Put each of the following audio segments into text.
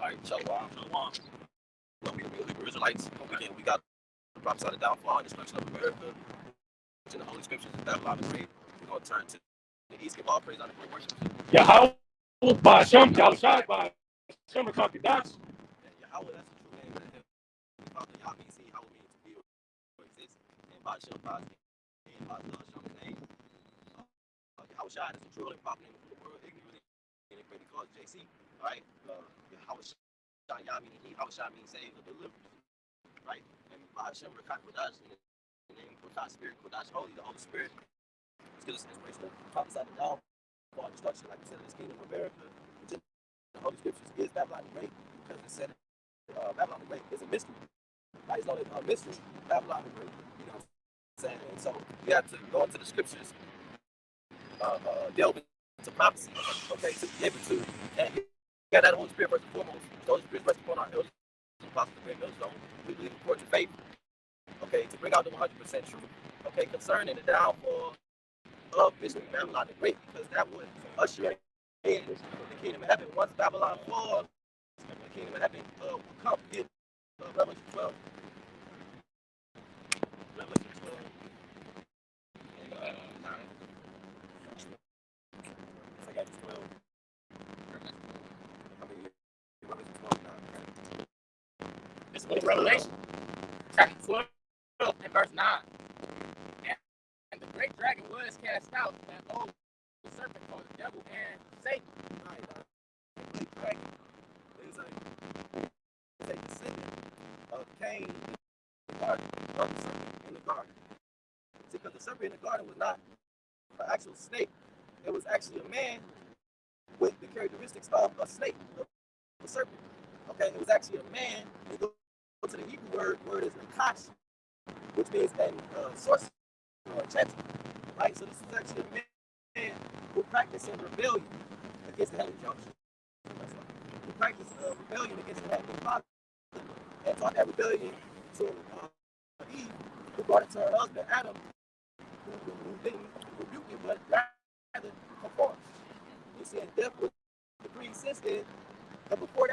right, Shalom. Shalom. Well, we the real Hebrew Israelites. We got the prophesy the downfall and destruction of America, which in the Holy Scriptures is Babylon the Great. We're going to turn to the East, give all praise, honor, and worship. Yahweh by Shem, Yahushai by Shem, and Kakidash. Yahweh, that's the true name of him. Father Yah means he, Yahweh means to be or exist. And by Shem, by his name, by Shem's name. Yahushai is the true and proper name of the world, ignorantly and greatly called JC. All right? Yahushai, Yah meaning he, Yahushai means save or deliver. Right? And by Shem, Kodash, the name Kodash, Spirit, Kodash, Holy, the Holy Spirit. It's good inspiration to prophesy the downfall, destruction, like we said, in this kingdom of America, which in the Holy Scriptures is Babylon the Great, because it said Babylon the Great is a mystery. Right? It's known as a mystery, Babylon the Great. You know what I'm saying? And so you have to go into the Scriptures, delve into prophecy, okay, to be able to, and you got that Holy Spirit first and foremost. The Holy Spirit first upon our elders, apostles, and millstone. We believe in courts of faith, okay, to bring out the 100% truth, okay, concerning the downfall of mystery Babylon the Great, because that would usher in the kingdom of heaven. Once Babylon falls, the kingdom of heaven will come. Get Revelation 12. Revelation 12. It's in Revelation, chapter 12 and verse 9. And the great dragon was cast out, that old serpent called the devil and Satan. The dragon is a descendant of Cain in the garden, of the serpent in the garden. See, because the serpent in the garden was not an actual snake, it was actually a man with the characteristics of a snake, of a serpent. Okay, it was actually a man. You go to the Hebrew word is nakash, which means sorcery or enchanting. Right? So this is actually a man who practiced rebellion against the heavenly judge. Who practiced rebellion against the heavenly father and taught that rebellion to Eve, who brought it to her husband Adam, who didn't rebuke it, but rather conformed. You see, and death was decreed since then, but before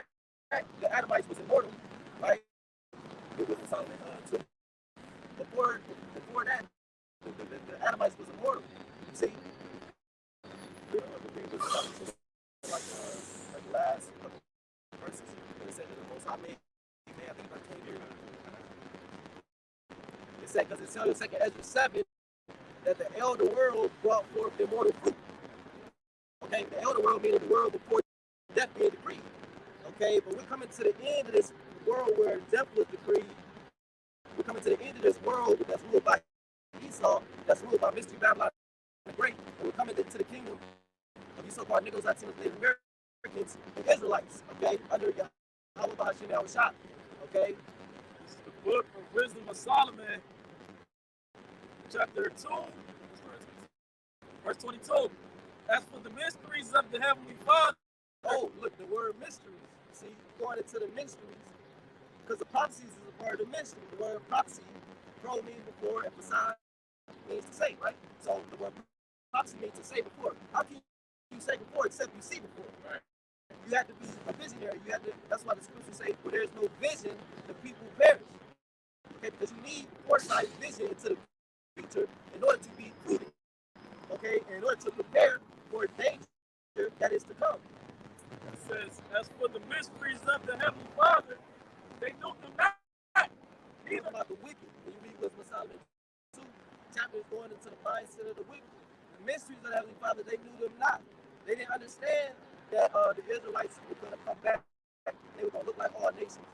that, the Adamites was immortal, right? It was Solomon too. Before that, the Adamites was immortal. See, like the last couple verses, it said that the Most High made man, I think about 20 years. It said, because it said in 2 Ezra 7 that the elder world brought forth immortal fruit. Okay, the elder world meaning the world before death being decreed. Okay, but we're coming to the end of this world where death was decreed. We're coming to the end of this world that's ruled by Esau, that's ruled by Mystery Babylon the Great. And we're coming to the kingdom of these so-called Negroes, Latinos, Native Americans, and Israelites, okay, under Yahweh Bahashim Yahushua, okay? This is the book of Wisdom of Solomon, chapter 2, verse 22. As for the mysteries of the Heavenly Father. Oh, look, the word mysteries. See, going into the mysteries. Because the prophecies is a part of the mystery. The word prophecy, pro means before, and beside means to say, right? So the word prophecy means to say before. How can you say before except you see before? Right? You have to be a visionary. You have to. That's why the scriptures say, where there's no vision, the people perish. Okay, because you need foresight, vision into the future in order to be prudent. Okay, in order to prepare for danger that is to come. It says, as for the mysteries of the Heavenly Father, they know them not. Even about the wicked. When you read Wisdom of Solomon 2 chapters going into the mindset of the wicked. The mysteries of the Heavenly Father, they knew them not. They didn't understand that the Israelites were going to come back. They were going to look like all nations.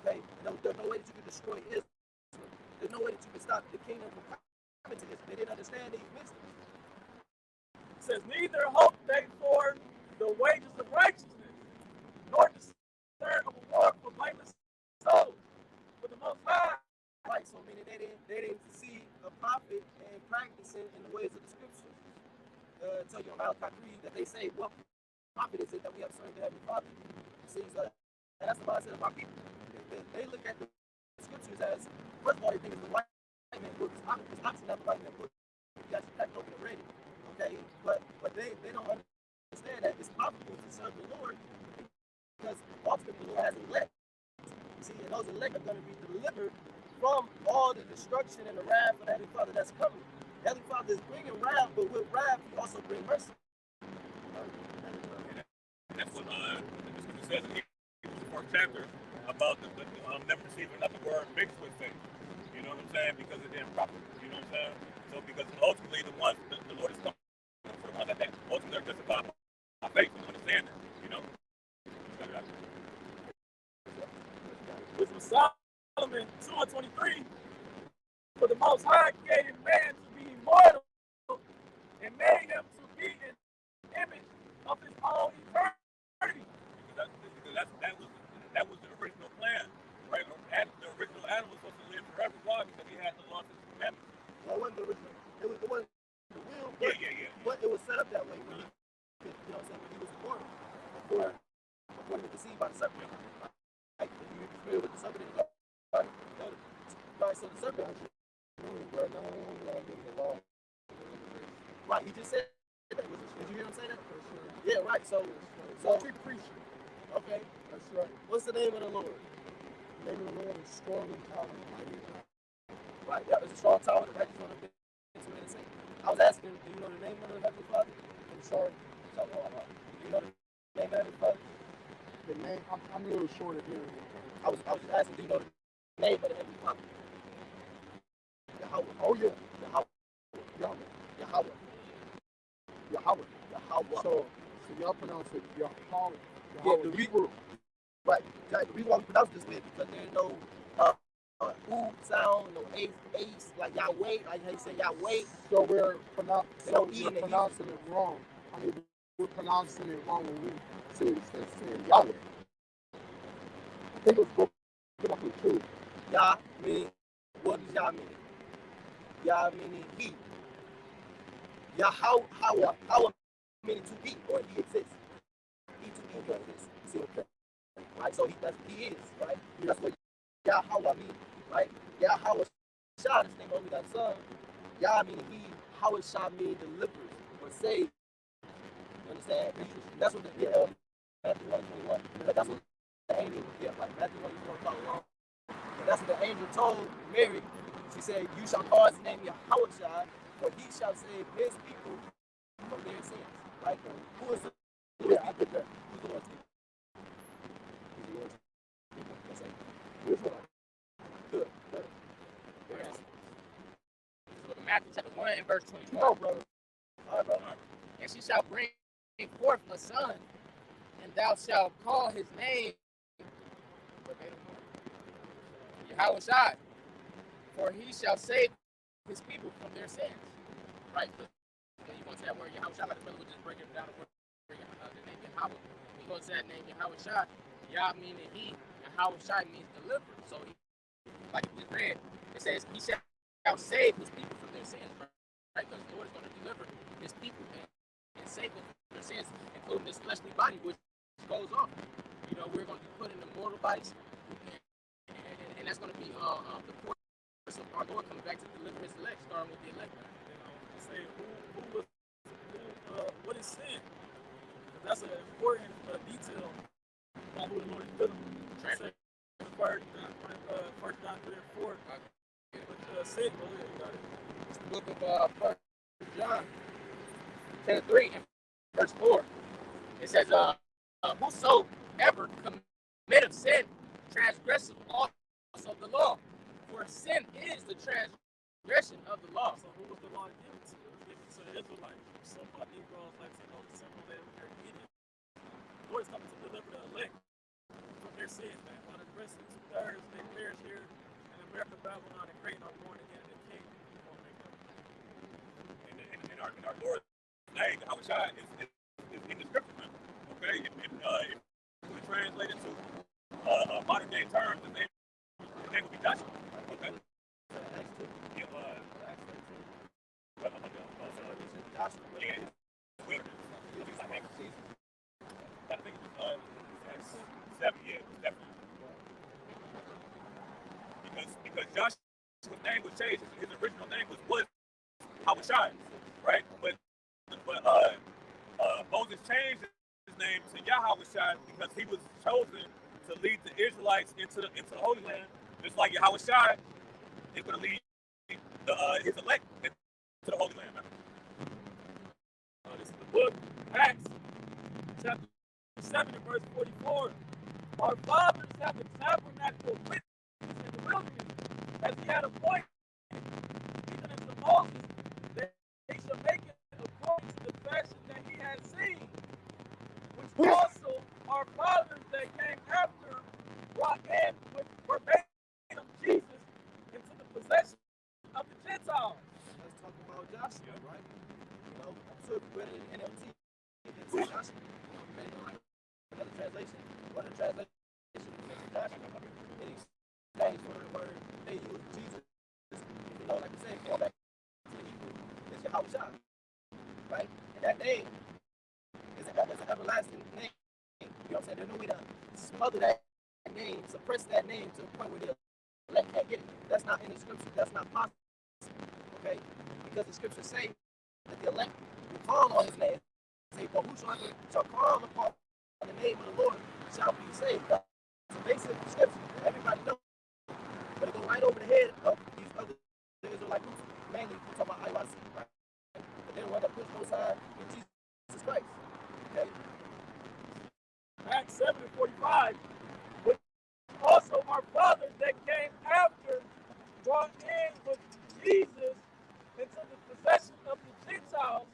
Okay? There's no way that you can destroy Israel. There's no way that you can stop the kingdom from coming to Israel. They didn't understand these mysteries. It says, neither hope they for the wages of righteousness, nor discern of a war for blameless souls. For the Most High. Right, so meaning they didn't see a prophet and practicing in the ways of the scriptures. Tell you on Malachi 3 that they say, what prophet is it that we have served the Heavenly Father? See, so that's the mindset of our people. They look at the scriptures as, first of all, they think it's the white man book. It's obviously not the white man book. You guys have to open and read it. Okay, but they don't understand that it's possible to serve the Lord because ultimately the Lord has elect. You see, and those elect are going to be delivered from all the destruction and the wrath of the Heavenly Father that's coming. The Heavenly Father is bringing wrath, but with wrath, He also brings mercy. That's what the scripture says in the fourth chapter about the never receiving another word mixed with faith. You know what I'm saying? Because it's improper. You know what I'm saying? So because ultimately the ones the Lord is coming for the ones that ultimately are justified by faith. You understand that? You know? Which was Solomon 2:23. For the Most High created man to be immortal and made him to be an image of his own eternity. That was the original plan, right? The original Adam was supposed to live forever. Why? Because he had the laws and commandments. Well, it wasn't the original. It wasn't the will, Yeah. But it was set up that way. You know what I'm saying? When he was born, before he was conceived by the serpent. Like, if you're familiar with the serpent, right? So the serpent was right. He just said that. Did you hear him say that? Yeah, right. So preaching. Okay. That's right. What's the name of the Lord? The name of the Lord is strong and tower. Right. Yeah, it's a strong tower. The righteous one of it. I was asking, do you know the name of the Heavenly Father? I'm sorry. Do you know the name of the Heavenly Father? The name. I'm a little short of hearing. I was just asking, do you know the name of the Heavenly Father? Yahweh. Oh yeah. Yahweh. So y'all pronounce it Yahweh. Yeah, the Hebrew. Right. Exactly. The reason why we pronounce it this way is because there's no ooh sound, no ace, like Yahweh, like how you say Yahweh. So we're pronouncing it wrong. I mean, we're pronouncing it wrong when we say Yahweh. I think it's broken up too. Yah meaning, what does Yah mean? Yah meaning he. Yahweh meaning to be, or he exists. He to be or exists. See what I'm saying? Right? So he is, right? That's what Yahweh means, right? Yahweh Shah, this name only that son. Yah meaning he, Howard Shah means deliverers or save. You understand? That's what Matthew 1:21. That's what the angel, like Matthew 1:21. And that's what the angel told Mary. She said, you shall call his name Yahweh Shah, for he shall save his people from their sins. Right? Who is the Lord's people? Who's the Lord's people? Who's the Lord's people? Let's say. Who's the Lord? Good. Matthew chapter 1 and verse 21. No, brother. All right, brother. And she shall bring forth a son, and thou shalt call his name Yahweh Shai, for he shall save his people from their sins. Right? So when you go to that word Yahweh Shai, like the brother would just break it down the word the name Yahweh. When you go to that name Yahweh Shai, Yah meaning he, Yahweh Shai means deliver. So he, like we read, it says he shall save his people from their sins. Right? Because the Lord is going to deliver his people and save them from their sins, including this fleshly body, which goes off. You know, we're going to be put in immortal bodies, and that's going to be the course of our Lord coming back to deliver his elect, starting with the elect. You know, say what is sin? That's an important detail about who the Lord is dealing with. Translate first John 3 and 4. But sin, go ahead, you got it. It's the book of 1 John 10:3 and verse 4. It says, whosoever committeth sin transgresseth also the law, for sin is the transgression of the law. So who was the law given to? It was given to the Israelites. Some of Negroes like to know the symbol that they're getting. The Lord is coming to deliver the elect from their sins, man. While the rest of the 2/3 they perish here in America, Babylon, and great are born again in the kingdom. And our Lord's name, Yahweh Shai, is in the scripture. Okay? If we translate it to modern day terms, the name would be Joshua. Okay? I think it was 7 years, definitely. Because Joshua's name was changed. His original name was Yahweh Shai, right? But Moses changed his name to Yahushua because he was chosen to lead the Israelites into the Holy Land, just like Yahushua is going to lead his elect into the Holy Land. This is the book, Acts, chapter 7 and verse 44. Our fathers have the tabernacle with us in the wilderness, as he had appointed, even unto Moses, that they shall make it according to the fashion that he had seen, which also our fathers that came after brought in with verbatim Jesus into the possession of the Gentiles. Let's talk about Joshua, right? You know, I'm sure if you read it in NLT, it's Joshua. You know, you read it in like another translation. One of the translations is Joshua. In exchange for the word they use Jesus. You know, like you said, going back to the Hebrew, it's Yahushua, right? And that name is an everlasting name. You know what I'm saying? There's no way to smother that name, suppress that name to the point where they'll let that get it. That's not in the scripture. That's not possible. Okay? Because the scriptures say that the elect will call on his name. Say, but whosoever shall call upon the name of the Lord shall be saved. That's a basic scripture. Everybody knows. But it go right over the head of these other Israelite groups. Mainly, we're talking about IYC, right? But they don't want to push no side in Jesus Christ. Okay? Acts 7 and 45. Which also our fathers that came after brought in with Jesus into the possession of the Gentiles,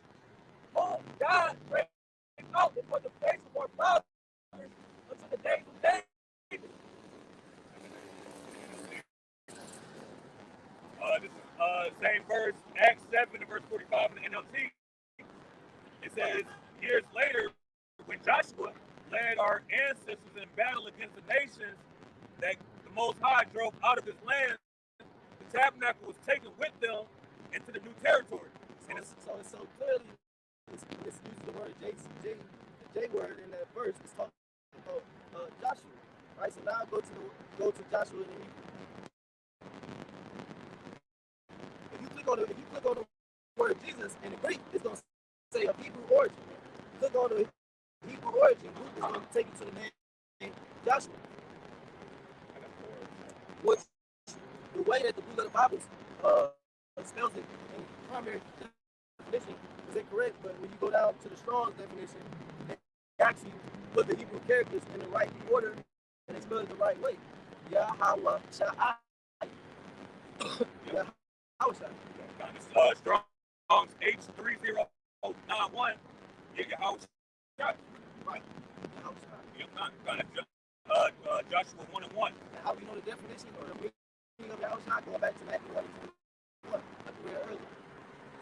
whom God raised out before the face of our fathers unto the days of David. This is same verse, Acts 7 verse 45 in the NLT. It says, years later, when Joshua led our ancestors in battle against the nations that the Most High drove out of his land, the tabernacle was taken with them into the new territory. So clearly, it's using the word J word in that verse. It's talking about Joshua, right? So now go to Joshua in the Hebrew. If you click on the word Jesus in the Greek, it's going to say of Hebrew origin. Click on the Hebrew origin group, it's going to take you to the name Joshua. Which the way that the Blue Letter Bible spells it in primary definition is incorrect, but when you go down to the Strong's definition, they actually put the Hebrew characters in the right order and they spell it the right way. Yahweh Shai. This is Strong's H3091. Yahushua. Right. Joshua 1 and 1. How we know the definition or the meaning of Yahushua? Going back to Matthew 1, like we read earlier.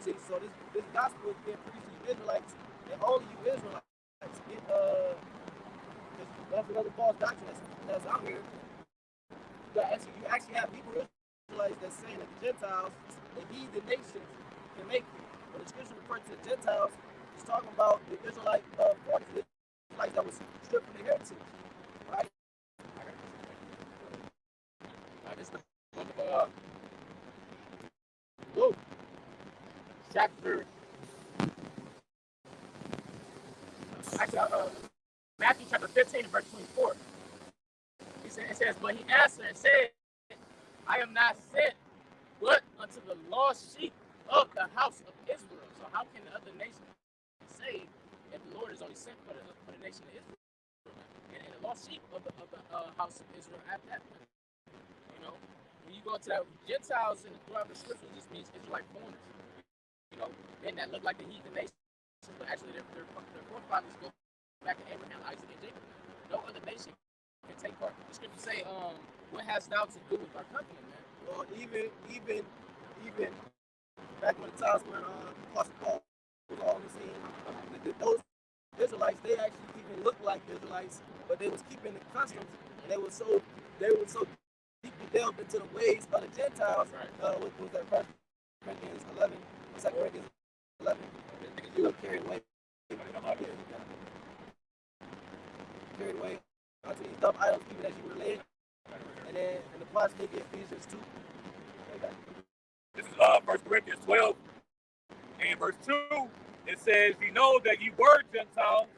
See, so this gospel is being preached to you Israelites, and only you Israelites get that's another false doctrine that's out here. You actually have Hebrew Israelites that's saying that the Gentiles, the heathen nations, can make it. When the scripture refers to the Gentiles, it's talking about the Israelite parties, the Israelites that was stripped from their heritage. Right? Luke chapter Matthew chapter 15 verse 24. It says, but he answered and said, I am not sent but unto the lost sheep of the house of Israel. So how can the other nations be saved if the Lord is only sent for the nation of Israel? And the lost sheep of the house of Israel at that point. You know, when you go to that, Gentiles in the throughout the scripture just means Israelite foreigners. You know, men that look like the heathen nations, but actually their forefathers go back to Abraham, Isaac, and Jacob. No other nation can take part. The scriptures say, what hast thou to do with our covenant, man? Well, even back when the times when Apostle Paul was on the scene, those Israelites, they actually even looked like Israelites, but they was keeping the customs, and they were so deeply delved into the ways of the Gentiles. Right. What was that? 1 Corinthians 11, 2 Corinthians 11. You got carried away. Carried away unto these dumb idols, even as you were led. And then in the possibly Ephesians 2. This is 1 Corinthians 12 and verse 2. It says, you know that you were Gentiles,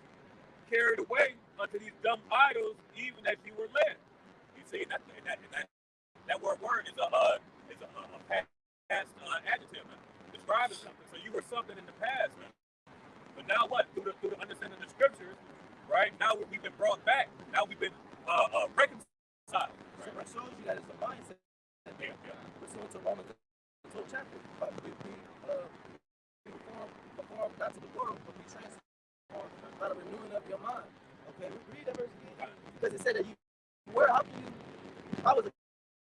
carried away unto these dumb idols, even as you were led. You see, that word is a past adjective, man, describing something. So you were something in the past, man. But now what? Through the understanding of the scriptures, right? Now we've been brought back. Now we've been reconciled. So it shows you that it's a mindset. Yeah. Pursuant to Romans 12 chapter. But we conform not to the world, but we transform by the renewing of your mind. Okay, read that verse again. Because it said that how can you, if I was a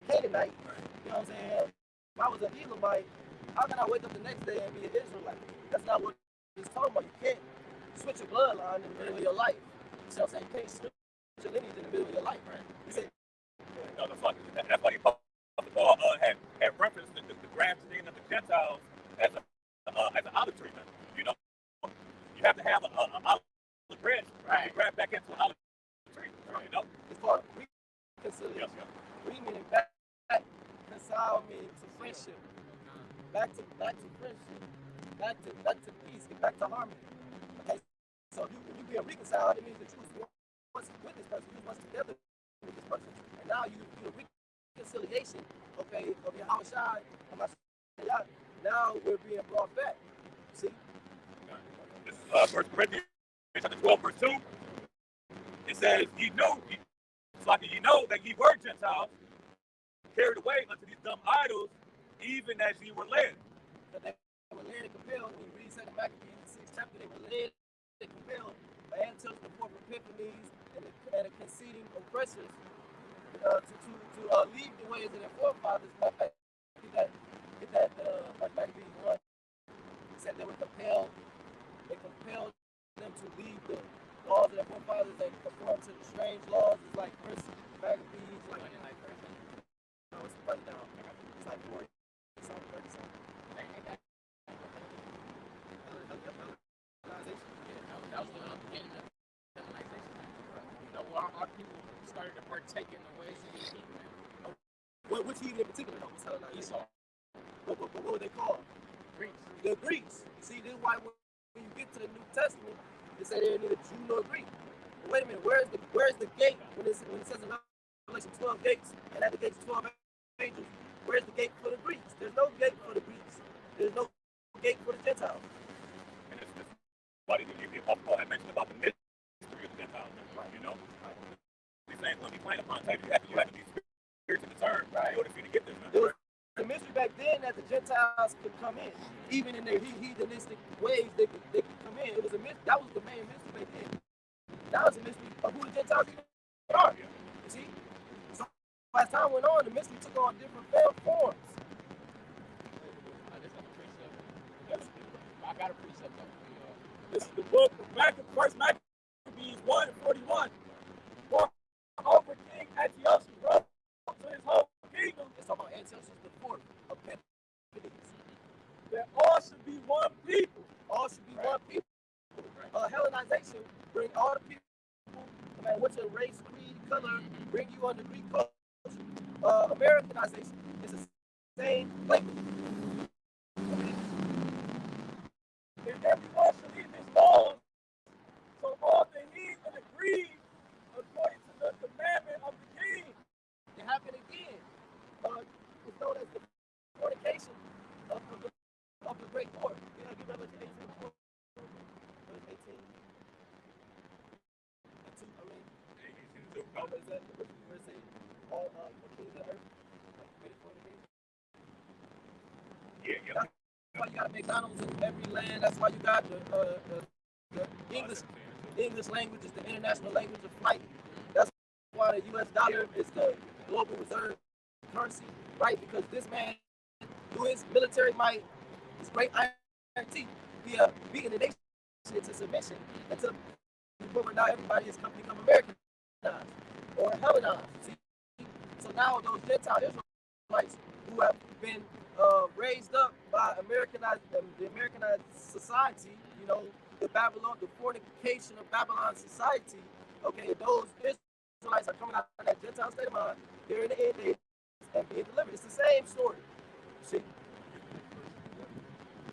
Canaanite, you know what I'm saying? If I was an Elamite, how can I wake up the next day and be an Israelite? That's not what it's talking about. You can't switch your bloodline in the middle of your life. You see what I'm saying? You can't switch your lineage in the middle of your life, right? You say, No, that's why Paul had referenced the grafting of the Gentiles as an olive tree. You know, you have to have an olive branch to graft back into an olive tree. You know, it's called reconciliation. We mean back, reconcile means to friendship, back to friendship, back to peace, get back to harmony. Okay, so when you get reconciled, it means that you was once with this person, you was once together with this person, and now you do reconciliation, okay, of your outside, now we're being brought back. See? this is 1 Corinthians chapter 12, verse 2. It says, you know that ye were Gentiles, carried away unto these dumb idols, even as ye were led. But they were led and compelled. When you read 2 Maccabees in the 6th chapter, they were led and compelled by Antiochus the fourth Epiphanes and the conceding oppressors to leave the ways of their forefathers. Get that Maccabees 1. It said they were compelled. They compelled them to leave the laws of their forefathers and conform to the strange laws. It's like First Maccabees, like no, it's right down. It's like 40 something, 30 something. That was the beginning of civilization. You know, our people started to partake in the ways of these people. Which heathen in particular, though? What's Hellenization? Esau. What were they called? Greeks. The Greeks. You see, this is why when you get to the New Testament, they say they're neither Jew nor Greek. But wait a minute, where's the gate when it says in Revelation 12 gates, and at the gates 12 angels? Where's the gate for the Greeks? There's no gate for the Greeks. There's no gate for the Gentiles. And it's why did you Paul had mentioned about the mystery of the Gentiles? You know, he's saying when you plan upon type, you have to be spiritually discerned in order for you to get this. There was the mystery back then that the Gentiles could come in, even in their heathenistic ways, they could come in. It was a mystery. That was the main mystery back then. That was a mystery of who the Gentiles even are. You see? So as time went on, the mystery took on different forms. I got a precept though. This is the book of First Maccabees 1 and 41. For over King Antiochus wrote to his whole kingdom. It's talking about Antiochus the fourth of Epiphanes. That all should be one people. All should be one people. Hellenization bring all the people, no matter what your race, creed, color, bring you under Greek culture. Americanization is the same language. And everyone should leave his laws. So all the heathen agree according to the commandment of the king. It happened again. It's known as the fornication of the great court. You know, give Revelation 18. Revelation 18. What is that? Where it says all the kings of earth committed fornication. Yeah. That's why you got McDonald's in every land. That's why you got the English language is the international language of flight. That's why the U.S. dollar is the global reserve currency, right? Because this man, through his military might, his great iron teeth, he beating the nation into submission until the point where now everybody is become Americanized or Hellenized. See? So now those Gentile Israelites who have been raised up by the Americanized society, you know, the fornication of Babylon society, okay, those Israelites are coming out of that Gentile state of mind. They're in the end days and being delivered. It's the same story. See?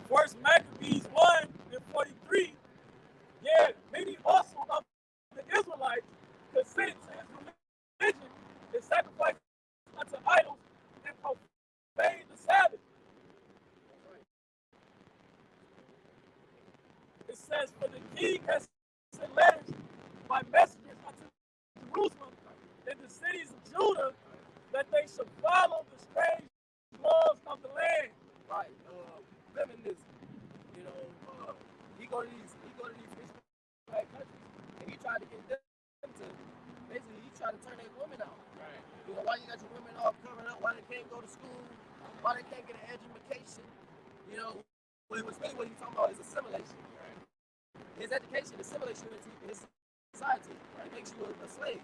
First Maccabees 1 and 43. Yeah, many also of it says, "For the king has sent letters by messengers unto Jerusalem and the cities of Judah, that they should follow the strange laws of the land." Right. Feminism. You know, he go to these rich black countries, and he tried to get them to basically he tried to turn their women out. Right. You know, why you got your women all covered up? Why they can't go to school? Why they can't get an education? You know, what he's talking about is assimilation. Right. His education assimilates you into his society. It makes you a slave.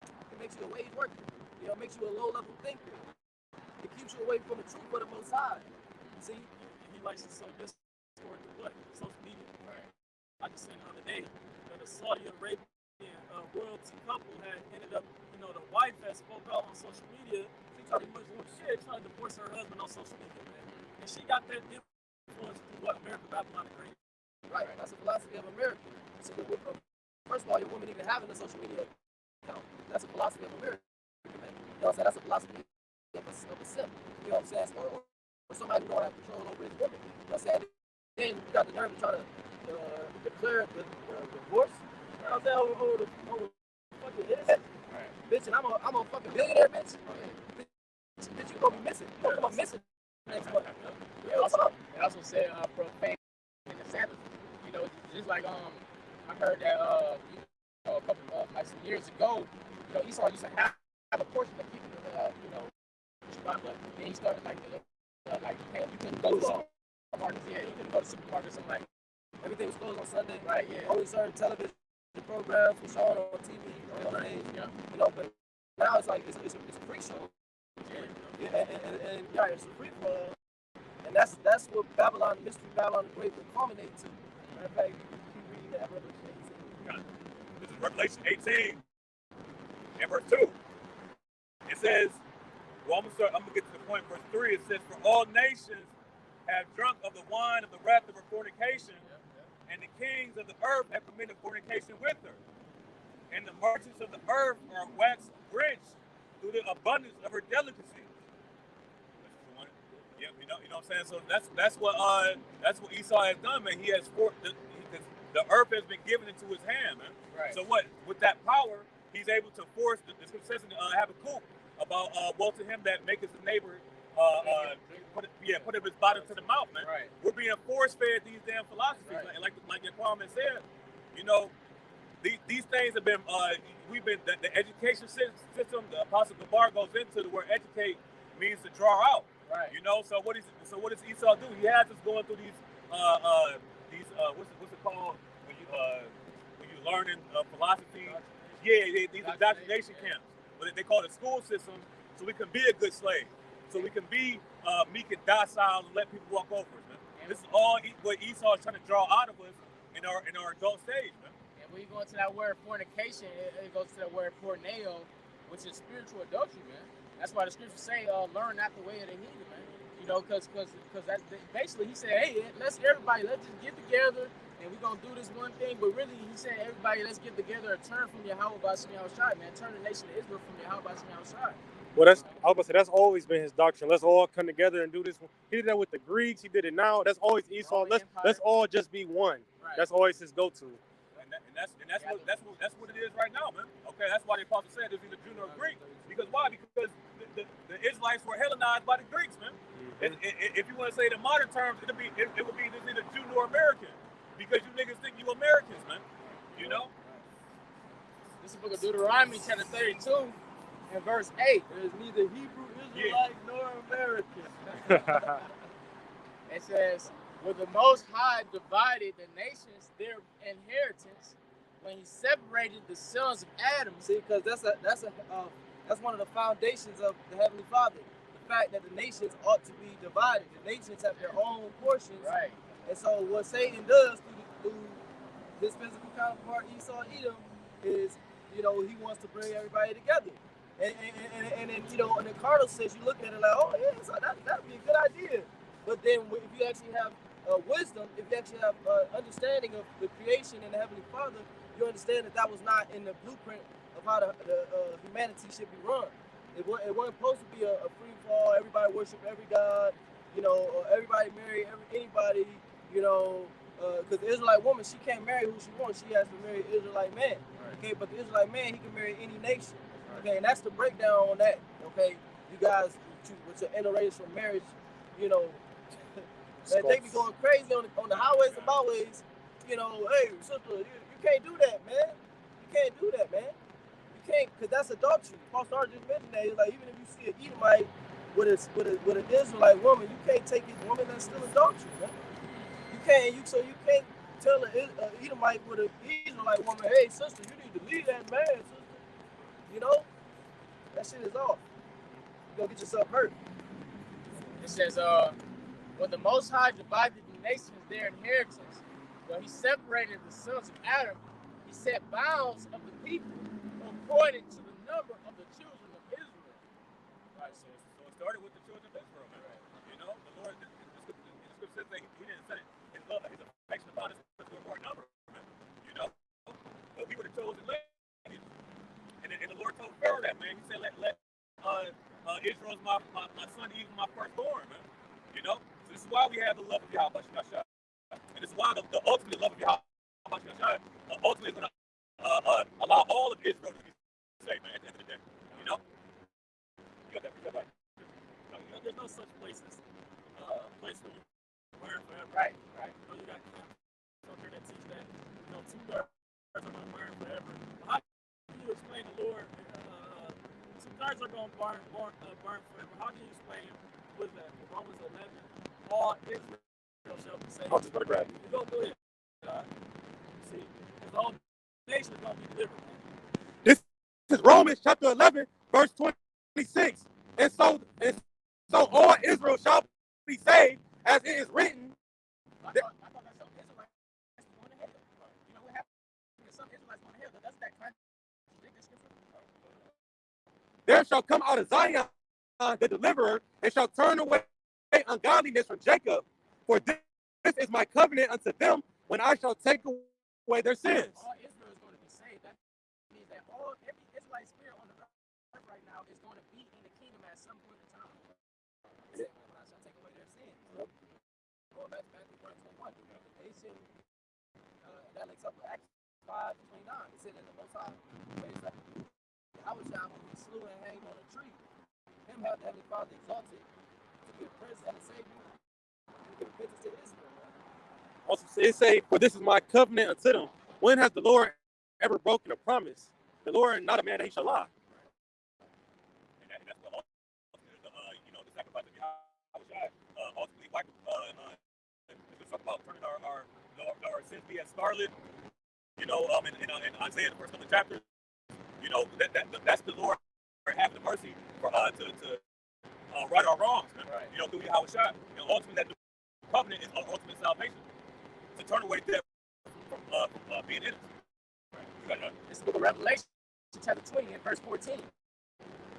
It makes you a wage worker. You know, it makes you a low-level thinker. It keeps you away from the truth of the Most High. See? And he likes to sow discord to what? Social media. Right. I just seen the other day that a Saudi Arabian royalty couple had ended up, the wife had spoke out on social media. She tried to divorce her husband on social media, man. And she got that influence through what America Babylon the Great. Right. That's the philosophy of America. So, first of all, your woman even having a social media account. That's a philosophy of America. Man. You know what I'm saying? That's a philosophy of a simp. You know what I'm saying? Or somebody who don't have control over his woman. You know what I'm saying? Then you got the nerve to try to declare the divorce. You know what I'm saying? Over the fucking internet. Right. Bitch, and I'm a fucking billionaire, bitch. Bitch, you gonna be missing. You gonna come up missing next month. You know what I'm saying? They also said profane in the Sabbath. Just like I heard that a couple like some years ago, Esau used to have a portion of people Shabbat, but then he started like you couldn't go to supermarkets. Yeah, you couldn't go to supermarkets. Something like Everything was closed on Sunday. right. Yeah. Only certain television programs were shown on TV. Yeah. You know, but now it's like it's a free show. Yeah. And it's a free for all. And that's what Babylon, Mystery Babylon the Great will culminate to. Matter of fact, keep reading that Revelation 18. This is Revelation 18 and verse 2. It says, well, I'm gonna get to the point. Verse 3, it says, "For all nations have drunk of the wine of the wrath of her fornication, and the kings of the earth have committed fornication with her. And the merchants of the earth are waxed rich through the abundance of her delicacies." Yeah, you know what I'm saying. So that's what Esau has done, man. He has the earth has been given into his hand, man. Right. So what? With that power, he's able to force the scripture says in Habakkuk about woe to him that maketh his neighbor put up his bottom to the mouth, man. Right. We're being force fed these damn philosophies, Right. and like your comment said, these things have been the education system. The Apostle Gabar goes into the word educate means to draw out. Right. So what does Esau do? He has us going through these what's it called when you learning philosophy? Yeah, these indoctrination camps. But they call it school system, so we can be a good slave, so we can be meek and docile and let people walk over us, man. This is all what Esau is trying to draw out of us in our adult stage, man. And when you go into that word fornication, it goes to that word porneo, which is spiritual adultery, man. That's why the scriptures say, learn not the way of the heathen, man. Because that basically he said, hey, let's just get together and we're gonna do this one thing. But really, he said, everybody, let's get together and turn from Yahweh B'Shem Yahushai, man. Turn the nation of Israel from Yahweh B'Shem Yahushai. Well, I was gonna say that's always been his doctrine. Let's all come together and do this. He did that with the Greeks. He did it now. That's always Esau. Let's all just be one. Right. That's always his go-to. That's what it is right now, man. Okay, that's why the apostle said it's either Jew or Greek. Because why? Because the Israelites were Hellenized by the Greeks, man. If you want to say the modern terms, it would be this either Jew nor American. Because you niggas think you Americans, man. You know? This is the book of Deuteronomy, chapter 32, and verse 8. There's neither Hebrew, Israelite, nor American. It says, "When the Most High divided the nations their inheritance, when he separated the sons of Adam." See, because that's one of the foundations of the Heavenly Father. The fact that the nations ought to be divided. The nations have their own portions. Right. And so what Satan does through his physical counterpart Esau Edom is, he wants to bring everybody together. And then, in the carnal sense, you look at it like, oh yeah, so that'd be a good idea. But then if you actually have wisdom, if you actually have understanding of the creation and the Heavenly Father, you understand that was not in the blueprint of how the humanity should be run. It wasn't supposed to be a free fall. Everybody worship every god, or everybody marry anybody, because the Israelite woman, she can't marry who she wants. She has to marry an Israelite man. Okay, but the Israelite man, he can marry any nation. Okay, and that's the breakdown on that. Okay, you guys with your interracial marriage, you know, they be going crazy on the highways and byways. You know, hey, sister, you can't do that, man. You can't do that, man. You can't, because that's adultery. Paul Sarge just mentioned that. He's like, even if you see an Edomite with an Israelite woman, you can't take his woman. That's still adultery, man. You can't. So you can't tell an Edomite with an Israelite woman, hey, sister, you need to leave that man, sister. You know, that shit is off. You gonna get yourself hurt. It says, when the Most High divided the nations their inheritance, when he separated the sons of Adam, he set bounds of the people according to the number of the children of Israel. Right, so it started with the children of Israel, man. Right. You know, the Lord, the scripture says that he didn't set it, his love, his affection upon us because we're more number, man. You know, but we were the chosen lineage. And the Lord told Pharaoh that, man. He said, let Israel's my son, even my firstborn, man. You know, so this is why we have the love of Yahweh Shah. And this is why the ultimate love of Yahweh Shah ultimately is going to allow all of Israel to be saved, man, at the end of the day. You know? You got that right. There's no such place as place where you burn forever. Right. You know, you got camps that teach that, you know, 2 birds are going to burn forever. How do you explain the Lord? 2 birds are going to burn forever. How do you explain with that? Romans 11, all Israel shall be saved. I'll just go to grab you. You go do it. See, because all nations are going to be delivered. This is Romans chapter 11, verse 26. And so all Israel shall be saved, as it is written. I thought that some Israelites were going to hell. You know what happened? Some Israelites going to hell. Doesn't that contradict the scripture? There shall come out of Zion the deliverer, and shall turn away ungodliness from Jacob. For this is my covenant unto them, when I shall take away their sins. All Israel is going to be saved. That means that every Israelite spirit on the earth right now is going to be in the kingdom at some point in time. When I shall take away their sins. Going back to Matthew 21, they said, that links up with Acts 5:29. It said that the Most High raised up Yahushua, who was slew and hanged on a tree. Him have the Heavenly Father exalted to be a prince and a savior. To give repentance to Israel. Also, it say, for this is my covenant unto them. When has the Lord ever broken a promise? The Lord, not a man that he shall lie. And that's what the sacrifice of Yahweh ultimately wiped. We talk about turning our sins be as scarlet. You know, in Isaiah, the first couple of chapters. You know, that's the Lord having the mercy for to right our wrongs, man. Right. You know, through Yahweh Shai. You know, ultimately, that the covenant is ultimate salvation to turn away death from being innocent. Right. This is the book of Revelation, chapter 20, and verse 14.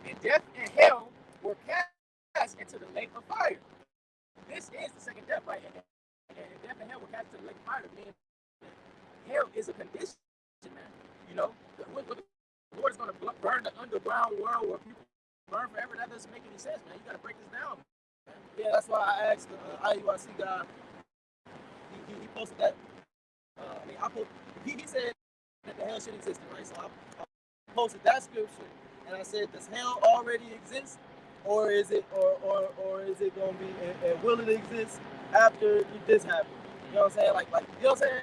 And death and hell were cast into the lake of fire. This is the second death, right? And death and hell were cast into the lake of fire. Meaning hell is a condition, man. You know, the Lord is going to burn the underground world where people burn forever. That doesn't make any sense, man. You got to break this down, man. Yeah, that's why I asked the IUIC guy. He posted that. He said that the hell shit existed, right? So I posted that scripture, and I said, does hell already exist, or is it, or is it gonna be, and will it exist after this happens? You know what I'm saying? Like you know what I'm saying?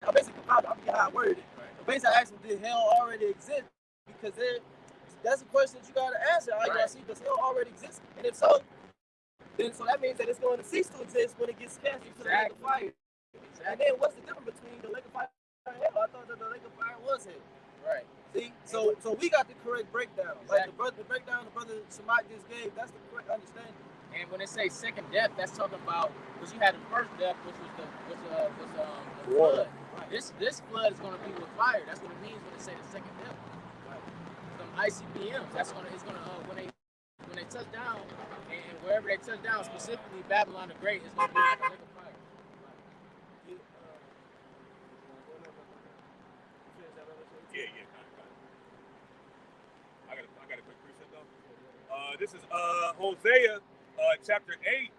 I basically I forget how I worded it. Right. But basically, I asked him, did hell already exist? Because that's a question that you gotta answer. IUIC, right. Does hell already exist? And if so, then so that means that it's going to cease to exist when it gets cast into the lake of fire. Exactly. And then what's the difference between the lake of fire and hell? I thought that the lake of fire was hell. Right. See, so we got the correct breakdown. Exactly. Like the breakdown the brother Shamak just gave, that's the correct understanding. And when they say second death, that's talking about, because you had the first death, which was the flood. Right. This flood is going to be with fire. That's what it means when they say the second death. Right. Some ICBMs. That's when they touch down, and wherever they touch down, specifically Babylon the Great, is going to be like a lake of fire. Yeah. I got a quick precept though. This is Hosea chapter 8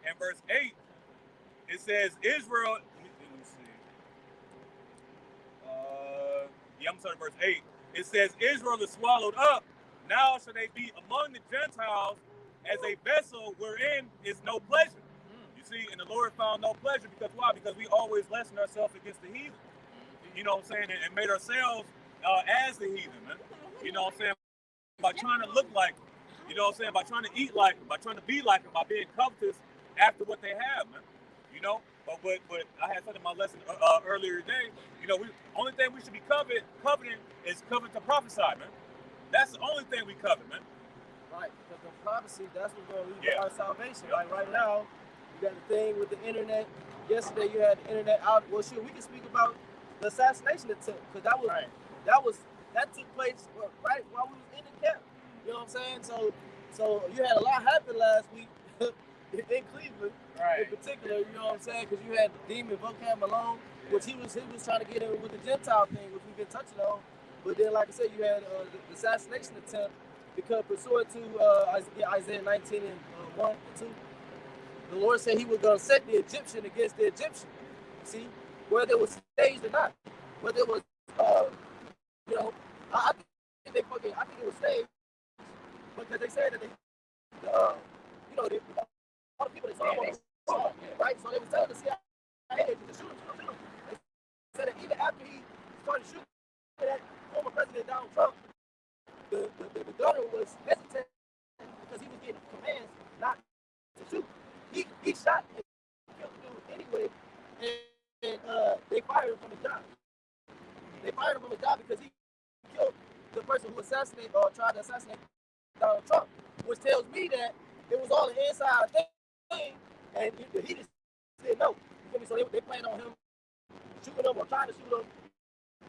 and verse 8. It says Israel. Let me see. I'm sorry, verse 8. It says, Israel is swallowed up. Now shall they be among the Gentiles as a vessel wherein is no pleasure. You see, and the Lord found no pleasure because why? Because we always lessen ourselves against the heathen. You know what I'm saying? And made ourselves as the heathen, man. You know what I'm saying? By trying to look like, you know what I'm saying? By trying to eat like them, by trying to be like them, by being covetous after what they have, man. You know? But I had said in my lesson earlier today, you know, only thing we should be coveting is covet to prophesy, man. That's the only thing we covet, man. Right, because the prophecy, that's what's going to lead to our salvation. Like right now, you got the thing with the internet. Yesterday you had the internet out. Well, shit, we can speak about the assassination attempt, because that took place right while we was in the camp. You know what I'm saying? So you had a lot happen last week in Cleveland, in particular. You know what I'm saying? Because you had the demon Vocab Malone, which he was trying to get in with the Gentile thing, which we've been touching on. But then, like I said, you had the assassination attempt because pursuant to Isaiah 19 and 1 and 2, the Lord said he was going to set the Egyptian against the Egyptian. See, whether it was staged or not, whether it was, you know, I think it was staged because they said that you know, all the people that saw him, right? So they were telling the CIA to shoot him. They said that even after he started shooting that former President Donald Trump, the gunner was hesitant because he was getting commands not to shoot. He shot and killed the dude anyway, and they fired him from his job. They fired him from his job because he killed the person who assassinated or tried to assassinate Donald Trump, which tells me that it was all an inside thing, and he just said no. You feel me? So they planned on him shooting him or trying to shoot him,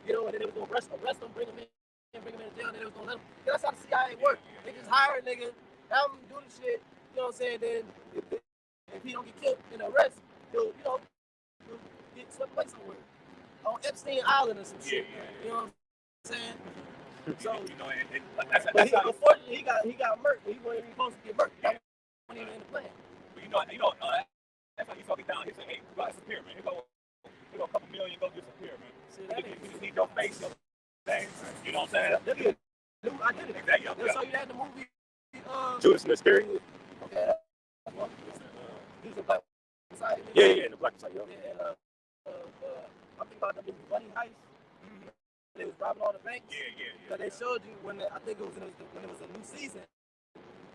you know, and then they was gonna arrest him, bring him in jail, and then they was gonna let him. That's how the CIA work. They just hire a nigga, have him do the shit, you know what I'm saying? Then if he don't get killed in the arrest, he'll get swept away somewhere on Epstein Island or some shit. You know what I'm saying? So, you know, but unfortunately, he got murked. He wasn't even supposed to get murked. That wasn't even in the plan. But you know, that's how he talk it down. He said, "Hey, you gotta disappear, man. Here go a couple million, go disappear, man. See, You just need your face, your thing. You know what I'm saying? That'd be a new identity. Exactly. So you had the movie Judas and the Spirit. Okay. He's a Black Society. Yeah, in the Black Society. Yeah, I'm thinking about the movie Money Heist. They was robbing all the banks. Yeah. But they showed you when I think it was when it was a new season.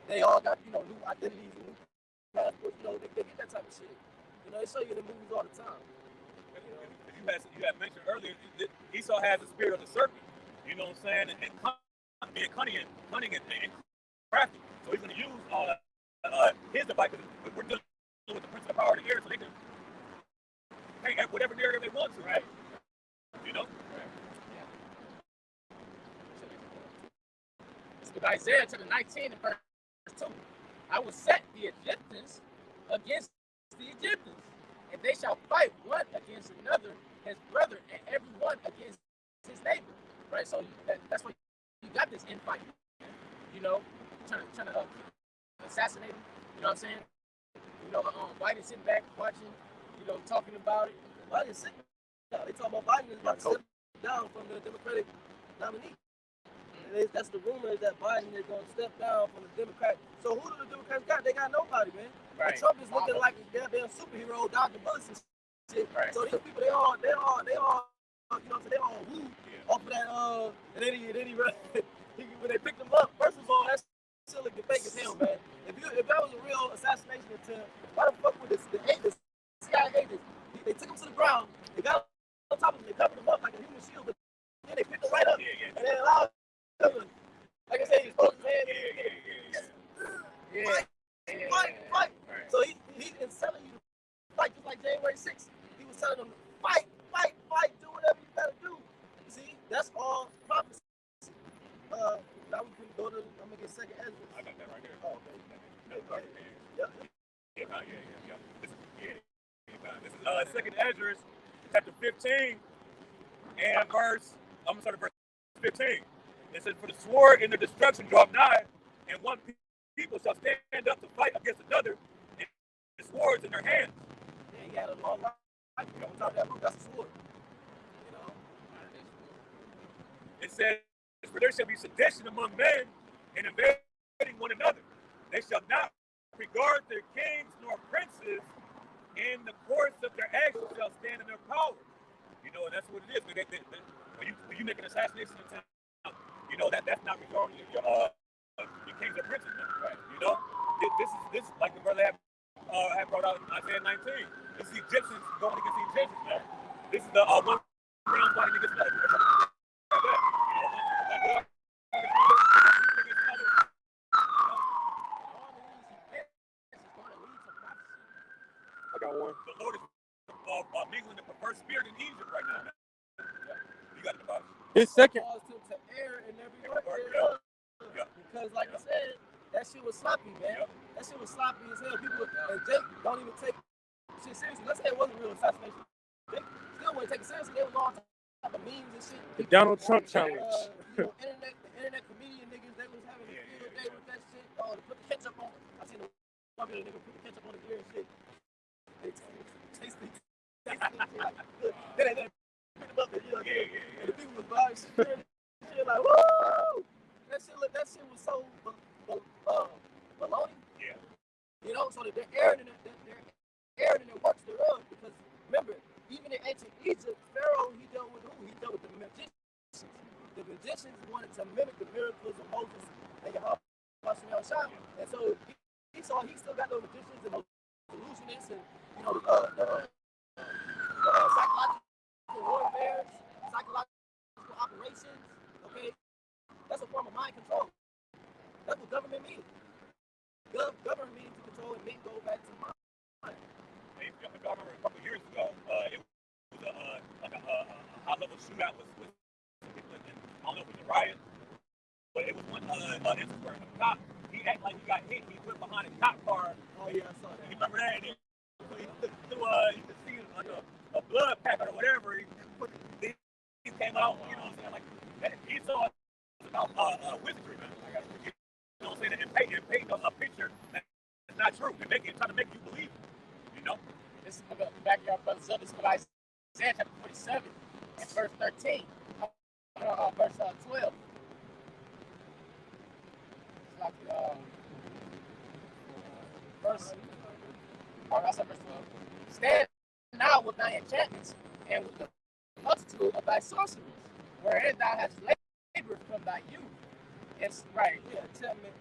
They all got new identities and new passports. They get that type of shit. They show you in the movies all the time. You had mentioned earlier Esau has the spirit of the serpent. You know what I'm saying? And being cunning and crafty. So he's going to use his device. We're dealing with the prince of the power of the air, so they can paint whatever narrative they want to, right? You know? With Isaiah chapter 19 and verse 2, I will set the Egyptians against the Egyptians, and they shall fight one against another, his brother, and every one against his neighbor. Right? So that's why you got this infight. Trying to assassinate him. You know what I'm saying? Biden sitting back watching, talking about it. Biden sitting down. They talk about Biden is about to step down from the Democratic nominee. That's the rumor is that Biden is going to step down from the Democrat. So who do the Democrats got? They got nobody, man. Right. And Trump is looking like a goddamn superhero, dodging bullets and shit. Right. So these people, they all, they all woo off of that. And then he when they picked him up, first of all, that's still like the fake as hell, man. If that was a real assassination attempt, why the fuck would the CIA agents? They took him to the ground. They got on top of him. They covered him up like a human shield, but then they picked him right up and then allowed. Like I said, he's supposed to fight. Right. So he's been telling you to fight, just like January 6th. He was telling them to fight, do whatever you gotta do. See, that's all prophecy. Now we can go to, I'm gonna get second Ezra. I got that right here. Oh, okay. This is second Ezra, chapter 15, and verse 15. It says, for the sword and the destruction drop nigh, and one people shall stand up to fight against another, and the swords in their hands. Yeah, he had a long life. On top of that book, that's a sword. says, "For there shall be sedition among men, and invading one another. They shall not regard their kings nor princes. In the course of their actions shall stand in their power." You know, and that's what it is. When you make an assassination attempt, you know that's not regarding your kings or princes, man. Right. You know, this is like the brother had brought out in Isaiah 19. This is the Egyptians going against the Egyptians, man. This is the one round fighting against another. I got one. The Lord is mingling the perverse spirit in Egypt right now, man. You got the Bible. His second. Caused him to err in every work. Yeah. Because, like I said, that shit was sloppy, man. Yeah. That shit was sloppy as hell. People and Jake don't even take shit seriously. Let's say it wasn't real assassination. Jake still wouldn't take it seriously. They was all type of memes and shit. The Donald Trump challenge. Internet comedian niggas, they was having a field day with that shit. Oh, to put the ketchup on. I seen the one nigga put the ketchup on the gear and shit. They tasty. Then they picked them up and, and the people was buying shit. Like, woo! That shit was so baloney. Yeah. You know, so that they're airing in their works thereof. Because remember, even in ancient Egypt, Pharaoh, he dealt with who? He dealt with the magicians. The magicians wanted to mimic the miracles of Moses and Yahweh. And so he still got those magicians and those illusionists and psychological warfare, psychological operations. Okay, that's a form of mind control. That's what government means. Government means to control and make go back to mind. I remember a couple years ago, it was like a high-level shootout with people. I don't know if it was a riot, but it was one instance where a cop, he acted like he got hit. He went behind a cop car. Oh yeah, I saw that. You remember that? And you could see like a blood packet or whatever. He came out, you know what I'm saying? Like he saw it about wizardry, man. You know what I'm saying? And painting a picture that's not true. And trying to make you believe it. You know? This is the backyard brothers up. This is what Isaiah chapter 47 and verse 13. Verse 12. It's like verse. Oh, that's verse 12. Stand now with thy enchantments and with the multitude of thy sorceries, wherein thou hast labored from thy youth. It's right. Yeah, enchantment.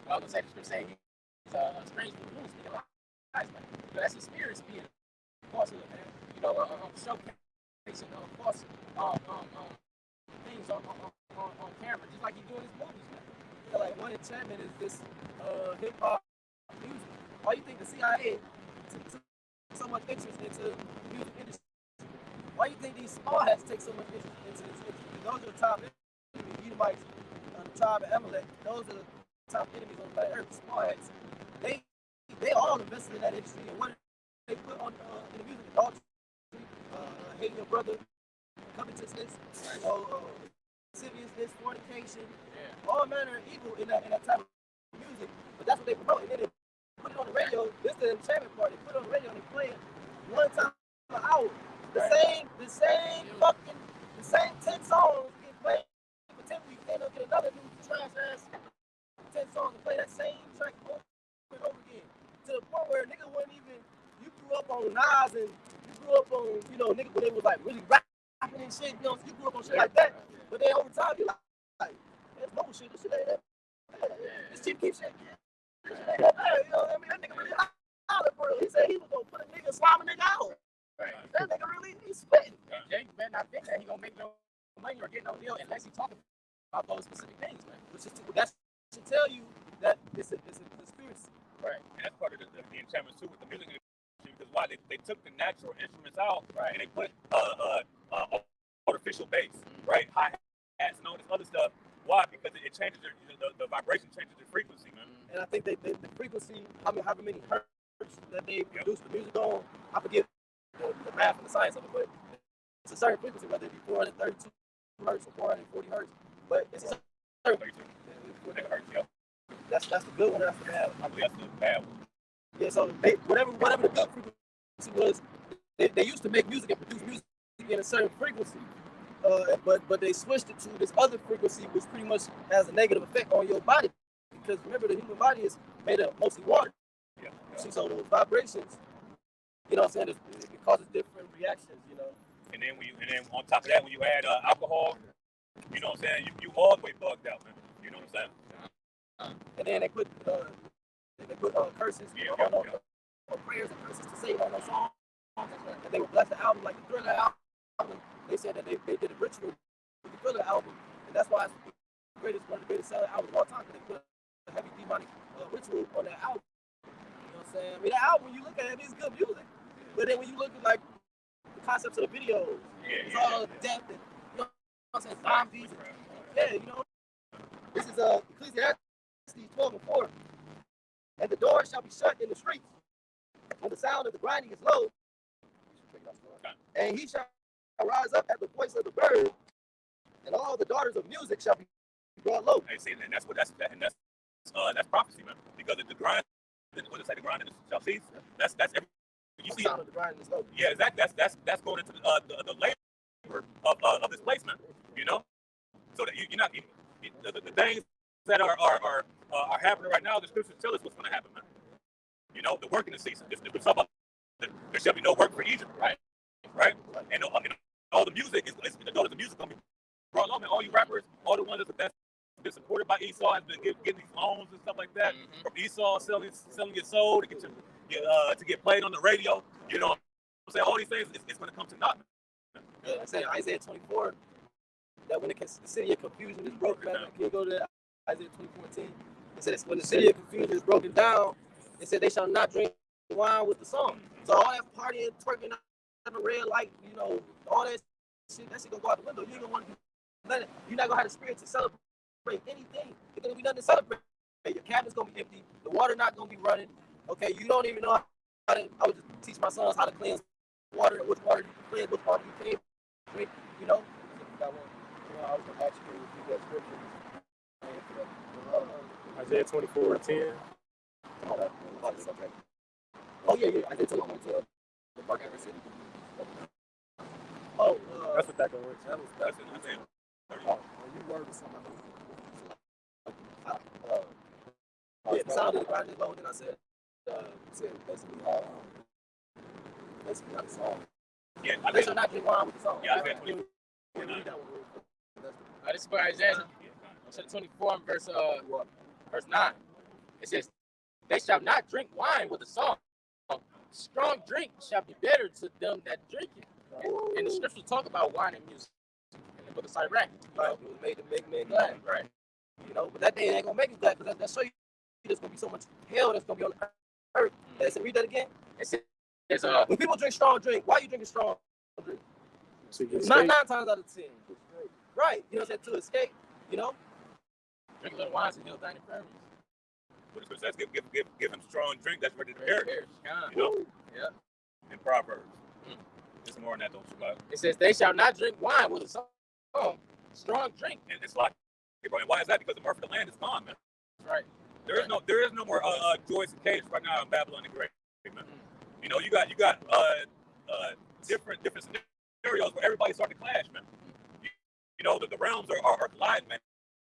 I was gonna say the scripture saying he's a strange from the moon, speaking lies, man. But that's his spirit speaking. Falsehood, man. You know, showcasing false things on camera, just like he doing his movies, man. You know, like one enchantment is this hip hop music. Why you think the CIA took so much interest into the music industry? Why you think these small hats take so much interest into this industry? Those are the top enemies, Edomites, the tribe of Amalek. Those are the top enemies on planet Earth. Small hats. They all invested in that industry, and what they put on in the music, adultery, hating your brother, covetousness, lasciviousness, fornication, all manner of evil in that type of music. But that's what they promote. And then they put it on the radio. This is the enchantment part. They put it on the radio and they play it one time an hour. The same 10 songs get played for 10 weeks. Then they'll get another new trash ass 10 songs and play that same track over and over again. To the point where nigga wasn't even, you grew up on Nas and you grew up on, nigga when they was like really rapping and shit, you grew up on shit like that. But then over time you're like, that's bullshit, this shit ain't that. This cheap keep shit. This shit ain't that bad, you know what I mean? That nigga really hollered for real. He said he was gonna put a nigga, slime a nigga out. Right. That nigga really, he's spitting. Jake better not think that he gonna make no money or get no deal unless he talking about those specific things, man. That should tell you that it's a conspiracy. Right. And that's part of the enchantment too with the music industry, because why they took the natural instruments out, right, and they put artificial bass, right, hi-hats and all this other stuff. Why? Because it changes the vibration changes the frequency, man. And I think the frequency, however many hertz that they produce the music on, I forget the math and the science of it, but it's a certain frequency, whether it be 432 hertz or 440 hertz, but it's a certain frequency. That's the good one, that's the bad one. I believe that's the bad one. Yeah, so whatever the good frequency was, they used to make music and produce music in a certain frequency. But they switched it to this other frequency, which pretty much has a negative effect on your body. Because remember, the human body is made of mostly water. Yeah. See, so those vibrations, you know what I'm saying, it causes different reactions, you know. And then on top of that, when you add alcohol, you know what I'm saying, you all the way bugged out, man. You know what I'm saying? And then they put curses, Yeah, or prayers and curses to say on those songs. And they would bless the album like the Thriller album. They said that they did a ritual with the Thriller album, and that's why it's one of the greatest selling albums of all time, because they put a heavy demonic ritual on that album. You know what I'm saying? I mean, that album, when you look at it, it's good music. But then when you look at like the concepts of the videos, it's all death and, you know what I'm saying, zombies. Yeah, you know. This is Ecclesiastes 12:4. And the door shall be shut in the streets, when the sound of the grinding is low, and he shall rise up at the voice of the bird, and all the daughters of music shall be brought low. Hey, see, and that's prophecy, man. Because the grind, what does it say? The grind shall cease. That's every. You see, the sound of the grinding is low. Yeah, exactly. That's going into the labor of this place, man. You know, so that you're not the things that are happening right now. The scriptures tell us what's going to happen, man. You know, the work in the season. There shall be no work for Egypt, right? And all the music is the daughters of music going to be brought along, man. All you rappers, all the ones that's been supported by Esau, has been getting these loans and stuff like that from Esau, selling your soul to get played on the radio. You know what I'm saying? All these things, it's going to come to naught. Yeah, I said Isaiah 24, that when the city of confusion is broken, man, can you go to Isaiah 24:10? It says, when the city of confusion is broken down, it said they shall not drink wine with the song. So all that partying, twerking, the red light, you know, all that shit gonna go out the window. You ain't gonna want to do nothing. You're not gonna have the spirit to celebrate anything. There's gonna be nothing to celebrate. Your cabinet's gonna be empty. The water not gonna be running. Okay, you don't even know how to. I would just teach my sons how to cleanse water, which water you can cleanse, which water you can't drink. You know. I was gonna ask you to repeat that scripture. Isaiah 24:10. Oh yeah. Isaiah 24:10. The Park Ever City. Oh, That's what that goes. That's it. You word with somebody. Yeah, the sound of the grinding low, then I said basically not the song. Yeah, They shall not drink wine with the song. Yeah, Isaiah 24. This is for Isaiah 24 verse 9. It says, they shall not drink wine with the song. Strong drink shall be better to them that drink it. And the scriptures talk about wine and music in the book of Sirach. Right, it was made to make men glad. Right. You know, but that day ain't gonna make us glad, because that show you there's gonna be so much hell that's gonna be on the earth. And I said, read that again. It says, when people drink strong drink, why are you drinking strong drink? So you Not 9 times out of 10. Right. You know what I'm saying? To escape, you know? drink a little wine to heal thine infirmities. But it says give him strong drink that's ready to perish. You know? Yeah. In Proverbs. It's more than that, don't you like? It says, they shall not drink wine with a song. Strong drink. And it's like, why is that? Because the mirth of the land is gone, man. Right. There is no more joys and caves right now in Babylon the Great, man. You know, you got different scenarios where everybody's starting to clash, man. You know, the realms are colliding, man.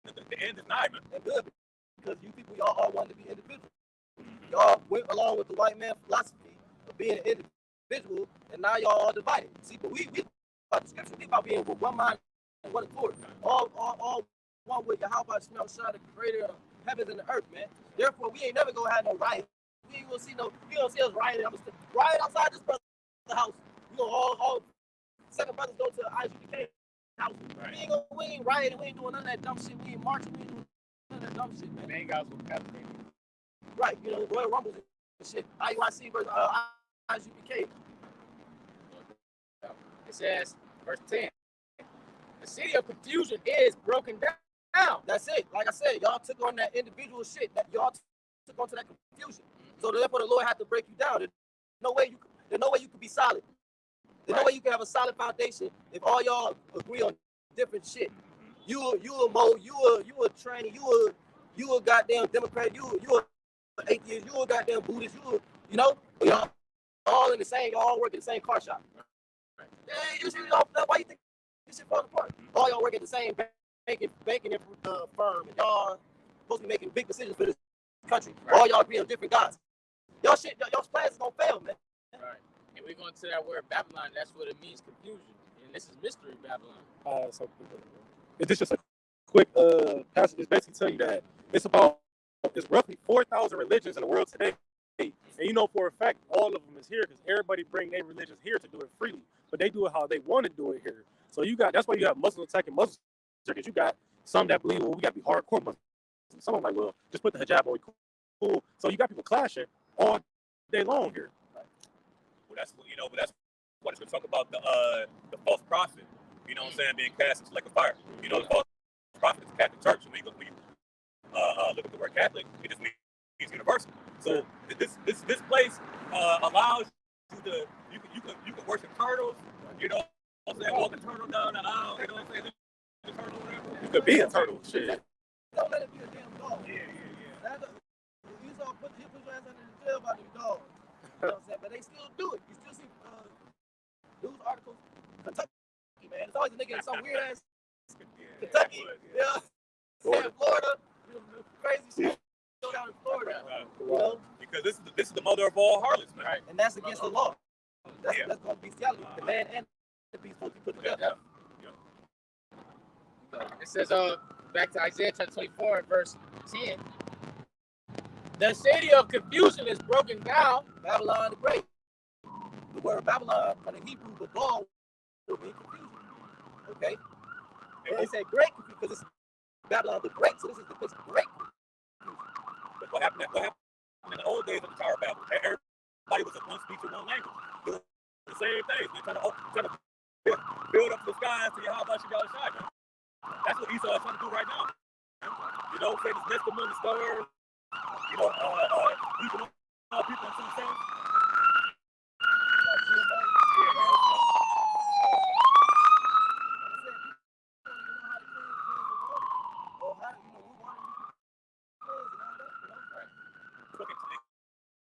The end is nigh, man. And good, because you people, y'all all want to be individual. Y'all went along with the white man philosophy of being an individual, and now y'all all divided. See, but we about the scripture, we about being with one mind and one accord. All one with Yahweh, the creator of heavens and the earth, man. Therefore, we ain't never gonna have no riot. We ain't gonna see us rioting. I'm gonna riot outside this brother's house. We gonna all second brothers go to IGK house. Right. We ain't rioting. We ain't doing none of that dumb shit. We ain't marching. We ain't doing none of that dumb shit, man. Main guys will captivate. Right, you know, Royal Rumbles and shit. IUIC versus IGBK. It says, verse 10, the city of confusion is broken down. That's it. Like I said, y'all took on that individual shit. That y'all took onto that confusion. So therefore, the Lord had to break you down. There's no way you could be solid. There's no way you can have a solid foundation if all y'all agree on different shit. You a Mo, you a tranny, you a goddamn Democrat, you a atheist, you a goddamn Buddhist, you know, y'all all in the same, y'all all work in the same car shop. Yeah, you see, why you think this shit falling apart. All y'all work at the same banking firm, and y'all supposed to be making big decisions for this country. Right. All y'all agree on different gods. Y'all's plans is gonna fail, man. Right. And we're going to that word Babylon. That's what it means, confusion. And this is mystery Babylon. So it's just a quick passage. It's basically tell you that it's roughly 4,000 religions in the world today. And you know for a fact all of them is here because everybody bring their religions here to do it freely, but they do it how they want to do it here. So that's why you have Muslims attacking Muslims, because you got some that believe, well, we got to be hardcore Muslims. Some of them like, well, just put the hijab on, cool. So you got people clashing all day long here. Well, that's what it's gonna talk about the false prophet. You know what I'm saying? Being cast into like a fire. You know, the false prophet is the Catholic Church. And when you look at the word Catholic, it just means universal. So this place allows you to you can worship turtles. You know what I'm saying? Walk a turtle down the aisle. You know what I'm saying? The turtle, whatever. You could be a turtle. Shit. Don't let it be a damn dog. Yeah. You saw put your ass under the jail by them dogs. You know what I'm saying? But they still do it. You still see news articles. Kentucky, man. It's always a nigga in some weird ass Kentucky. Yeah. Florida. Crazy shit go down in Florida. You know? Because this is the mother of all harlots, man. Right. And that's against the law. That's called bestiality. The man and the beast supposed to be put together. It says, back to Isaiah chapter 24, verse 10. The city of confusion is broken down. Babylon the Great. The word Babylon from the Hebrew, Babal, will be confusion. Okay? And they say great confusion because it's Babylon the Great, so this is the place of great confusion. But what happened in the old days of the Tower of Babel? Everybody was of one speech and one language. Doing the same things. They're trying to build up the skies to your how about you got a shot. That's what Esau is trying to do right now. You know, say this nest the moon, the stars. You know, people in some sense.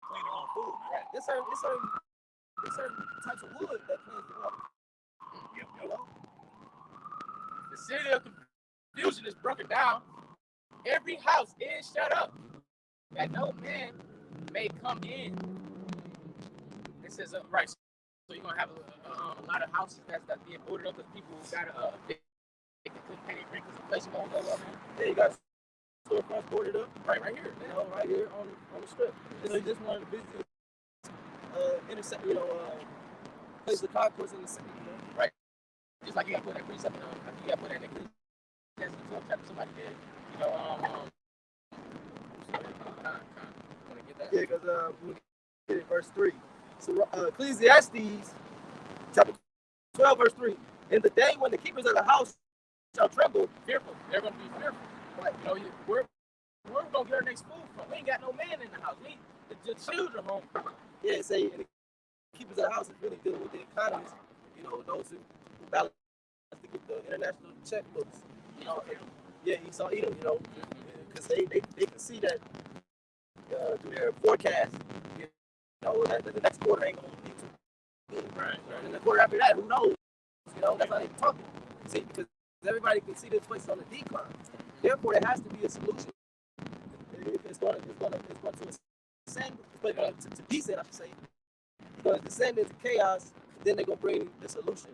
Clean their own food. Right. There's certain types of wood that cleans the water. You know? The city of confusion is broken down. Every house is shut up, that no man may come in. It says, right. So you're going to have a lot of houses that's being boarded up because people got they couldn't pay their rent because the place won't go up. Yeah, you got storefronts boarded up. Right here. You know, right here on the strip. This is one of the busiest places of concourse in the city. You know? Right. Just like you got to put that precept you got to put that in the somebody did. You know, yeah, because we'll get it verse 3. So Ecclesiastes chapter 12, verse 3. In the day when the keepers of the house shall tremble, fearful. They're going to be fearful. Right. You know, where we going to get our next food from? We ain't got no man in the house. The children home. Yeah, say the keepers of the house is really dealing with the economies. You know, those who balance to get the international checkbooks. You know, yeah, Esau Edom, you know, because they can see that through their forecast, you know, that the next quarter ain't going to be too good. Right. And the quarter after that, who knows? You know, that's how they talking. See, because everybody can see this place on the decline. Therefore, there has to be a solution. It's going to ascend, to descend, I should say. It's going to descend into chaos. Then they're going to bring the solution.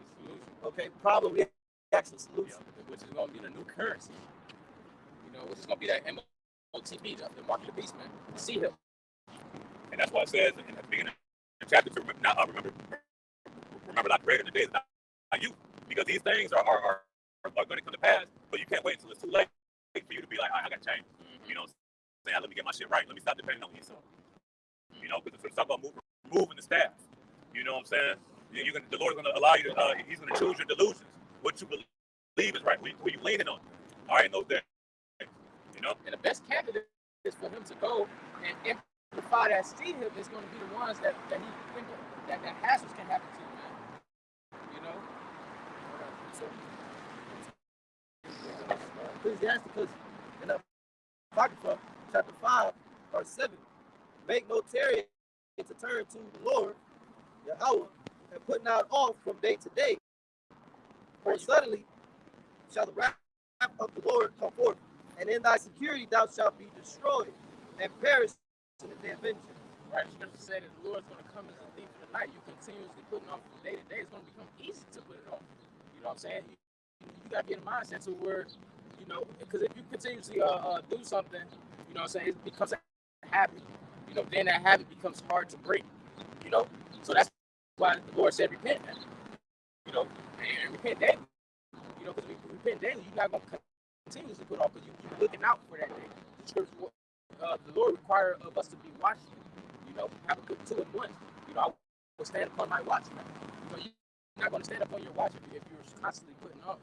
Okay, probably actual solution, which is going to be the new currency. You know, which is going to be that MOTB, the mark of the beast, man. See him. And that's why it says in the beginning of chapter 2, remember not greater than the days of not you. Because these things are going to come to pass, but you can't wait until it's too late for you to be like, I got to change. You know, saying, let me get my shit right. Let me stop depending on Esau. You know, because it's talking about moving the staff. You know what I'm saying? The Lord's going to allow you to, he's going to choose your delusions. What you believe is right. Who you leaning on. All right, no thing. You know? And the best candidate is for him to go and amplify that see him is going to be the ones that he think that hazards can happen to, man. You know? Ecclesiastes, because in the Apocrypha, chapter 5, verse 7, make no tarrying to turn to the Lord, Yahweh, and put not off from day to day. For suddenly shall the wrath of the Lord come forth, and in thy security thou shalt be destroyed and perish in the day of vengeance. Right, the scripture said that the Lord's going to come as a thief in the night. You continuously putting off from day to day. It's going to become easy to put it off. You know what I'm saying? You got to be in a mindset to where, you know, because if you continuously do something, you know what I'm saying, it becomes a habit. You know, then that habit becomes hard to break. You know, so that's why the Lord said repent. You know, and repent daily. You know, because if you repent daily, you're not going to continuously put off because you're looking out for that day. The scripture, the Lord requires of us to be watchful. You know, have a good 2 and 1. You know, I will stand upon my watch. Man. You know, you're not going to stand upon your watch if you're constantly putting off.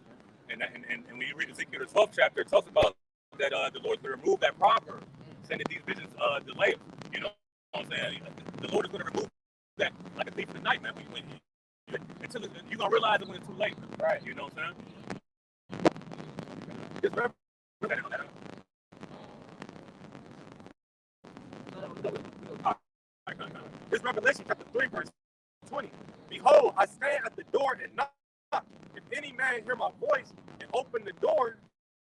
And when you read Ezekiel, the 12th chapter, it talks about that the Lord's going to remove that proverb, saying that these visions delay us. You know what I'm saying? The Lord is going to remove that like a thief in the night, man. Until you're going to realize it when it's too late. Right. You know what I'm saying? Just remember that. This Revelation chapter 3, verse 20. Behold, I stand at the door and knock. If any man hear my voice and open the door,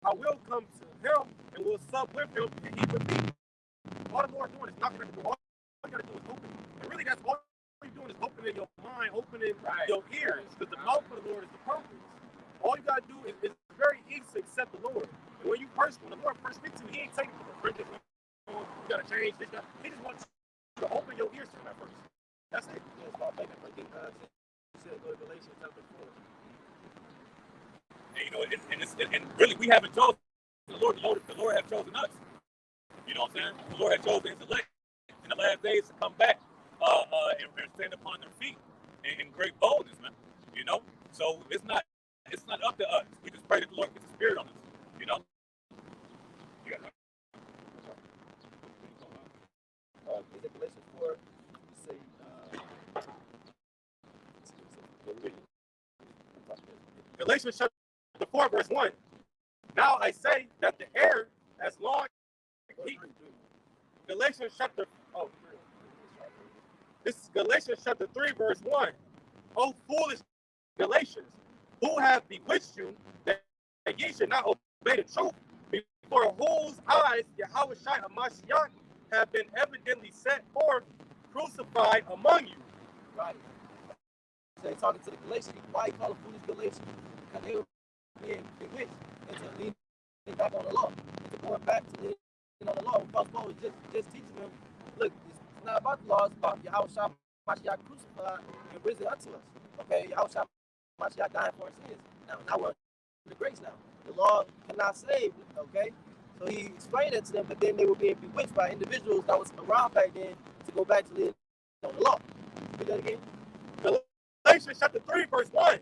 I will come to him and will sup with him and he with me. All the Lord doing is knocking at the door. All you gotta do is open. And really, that's all you're doing is opening your mind, opening your ears. Because the mouth of the Lord is the purpose. All you gotta do is it's very easy to accept the Lord. And when the Lord first speaks to you, he ain't taking you. You gotta change this. He just wants you to open your ears to him at first. That's it. It's about making said go to Galatians chapter 4. And, you know, and really, we haven't chosen the Lord. The Lord has chosen us. You know what I'm saying? The Lord has chosen his elect in the last days to come back and stand upon their feet in great boldness, man. You know? So it's not up to us. We just pray that the Lord gets the spirit on us. You know? You got Is it Galatians 4? Say, Galatians chapter 4, verse 1. Now I say that the heir as long as he. Galatians chapter. Oh, this is Galatians chapter 3, verse 1. O foolish Galatians, who have bewitched you that ye should not obey the truth, before whose eyes Yahushua HaMashiach have been evidently set forth, crucified among you. right. So he's talking to the Galatians. Why he call them foolish Galatians? Because they were being bewitched into leaning back on the law, into going back to leaning on the law. Because Paul was just teaching them, look, it's not about the law, it's about Yahushua HaMashiach crucified and risen unto us. Okay, Yahushua HaMashiach died for our sins. Now we're under the grace now. The law cannot save, okay? So he explained it to them, but then they were being bewitched by individuals that was around back then to go back to leaning on the law. Read that again. Galatians chapter 3, verse 1.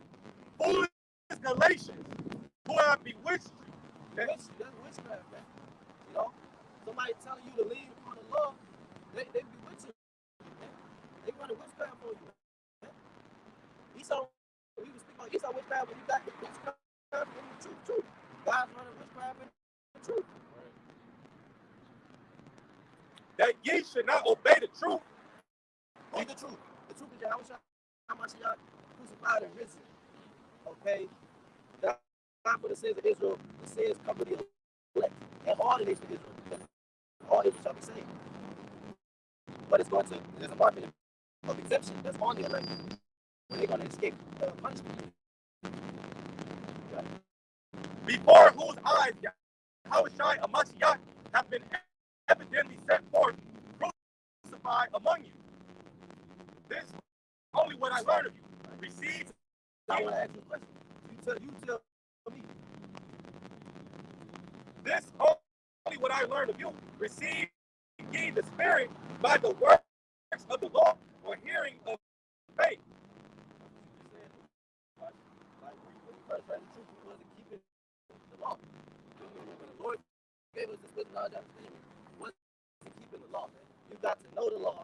Foolish Galatians, who have bewitched you. That's witchcraft, man. You know, somebody telling you to lean on the law, they bewitch you. They run a witchcraft for you. Man. We was speaking about Esau witchcraft, but you got the witchcraft in the truth. God's running witchcraft in the truth. That ye should not obey the truth. Read the truth. The truth is Yahushua HaMashiach crucified and risen. Okay? Not for the sins of Israel, the sins cover the elect. And all the nations of Israel. All Israel shall be saved. But there's a mark of exemption that's on the elect. When they're going to escape punishment. Yeah. Before whose eyes Yahushua HaMashiach have been evidently set forth, crucified among you. This is only what I learned of you. Received. I want to ask you a question. You tell me. This only what I learned of you. Receive ye the Spirit by the works of the law or hearing of faith. Like when you first read the truth, you wasn't keeping the law. When the Lord gave us this wisdom, knowledge, understanding, you wasn't keeping the law, man. You got to know the law.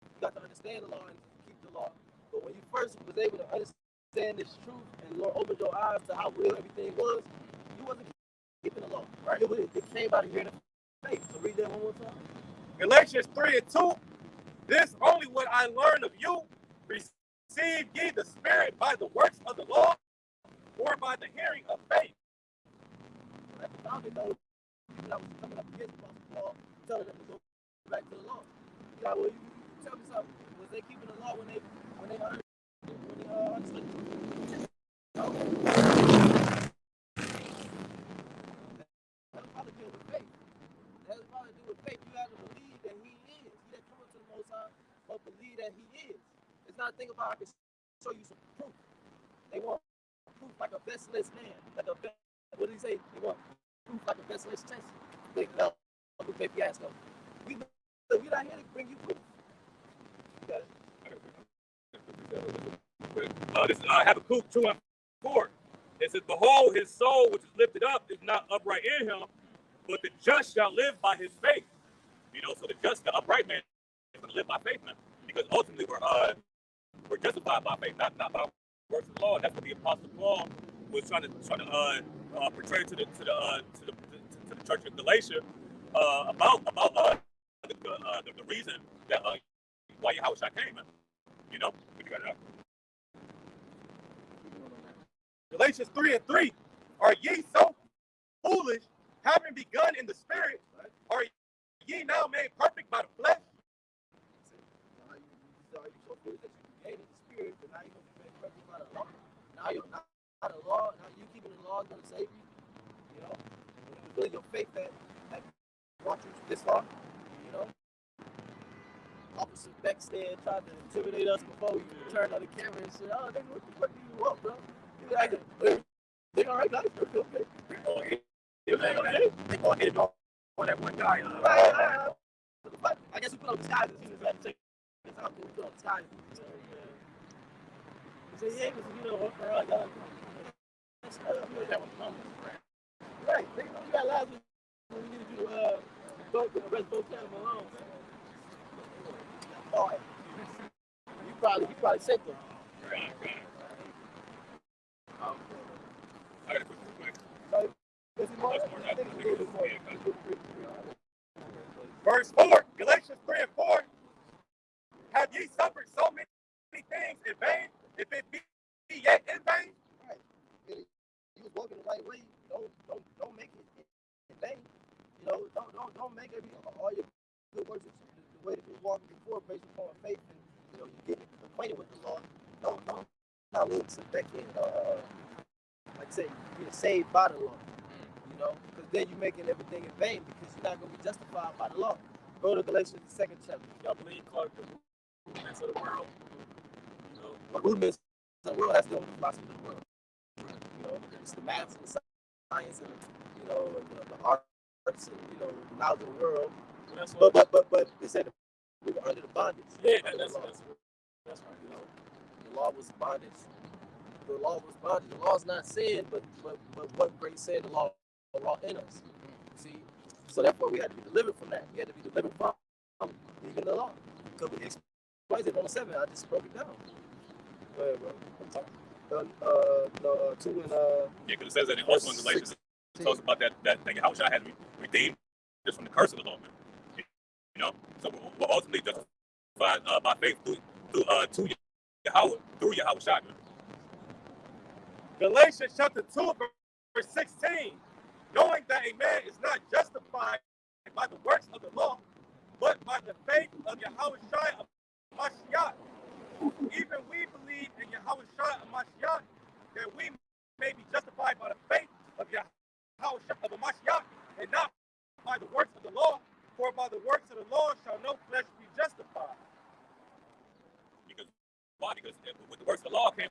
You got to understand the law and keep the law. But when you first was able to understand this truth and the Lord opened your eyes to how real everything was, you wasn't keeping the law, right? It came out of hearing the faith. So read that one more time. Galatians 3 and 2. This only what I learned of you. Receive ye the Spirit by the works of the law or by the hearing of faith. At the time, they know people that was coming up against Apostle Paul, telling them to go back to the law. You know, well, you tell me something. Was they keeping the law when they understood it? No. That has probably deal with faith. That has probably do with faith. You have to believe that He is. He that cometh to the Most High, but believe that He is. It's not a thing about I can show you some proof. They want proof like a vestless man. Like a what did he say? They want proof like a vestless test. Like, no, big fiasco. We're not here to bring you proof. You got it. This is Habakkuk 2 and 4. It says, behold, his soul which is lifted up is not upright in him, but the just shall live by his faith. You know, so the just, the upright man is going to live by faith, man. Because ultimately we're justified by faith, not by works of the law. That's what the Apostle Paul was trying to portray to the church of Galatia about the reason that why Yahushua came, man. You know, we got it out. Galatians 3 and 3. Are ye so foolish, having begun in the spirit? Are ye now made perfect by the flesh? Are you so foolish that you created the spirit, but now you're going to be made perfect by the law? Now you're not the law. Now you keeping the law is going to save you. You know, when it was really your faith that brought you this far. You know, Officer Beckstead tried to intimidate us before we turned on the camera and said, "Oh, nigga, what the fuck do you want, bro?" He was like, "They all right, guys. Okay. They going to hit it on that one guy. I guess we put on disguises. He was like, take the time to put on disguises. He said, yeah, because you know, right. You got last week when we need to do the rest of both times alone. Boy, you probably sent them. I got a quick. Verse 4, Galatians 3 and 4. Have ye suffered so many things in vain, if it be yet in vain? Right. You was walking the right way. Don't make it in vain. You know, don't make it all your good works the way that you were walking before based upon faith and you know you get acquainted with the law. Don't not lose some back in like I say, you're saved by the law. You know, because then you're making everything in vain because you're not going to be justified by the law. Go to Galatians, the 2nd chapter. Y'all believe Clark the movements of the world? You know, The movements of the world, that's the only philosophy of the world. You know, it's the maths and the science and, you know, the arts and, you know, the knowledge of the world. that's what, But they said we were under the bondage. yeah, Under that's the law. right. You know, the law was bondage. The law was bondage. The law is not sin, but what grace said the law in us. See, so therefore we had to be delivered from that. We had to be delivered from even the law. Because we explained it on the 7. I just broke it down. Go ahead, bro. 2 and Yeah, because it says that in also in Galatians, it talks about that Yahushua had redeemed us from the curse of the law, man. You know, so we're ultimately justified by faith through Yahweh, through Yahushua. Galatians chapter 2, verse 16. Knowing that a man is not justified by the works of the law, but by the faith of Yahushua of Mashiach. Even we believe in Yahushua of Mashiach, that we may be justified by the faith of Yahushua of Mashiach, and not by the works of the law. For by the works of the law shall no flesh be justified. Because why? Because with the works of the law came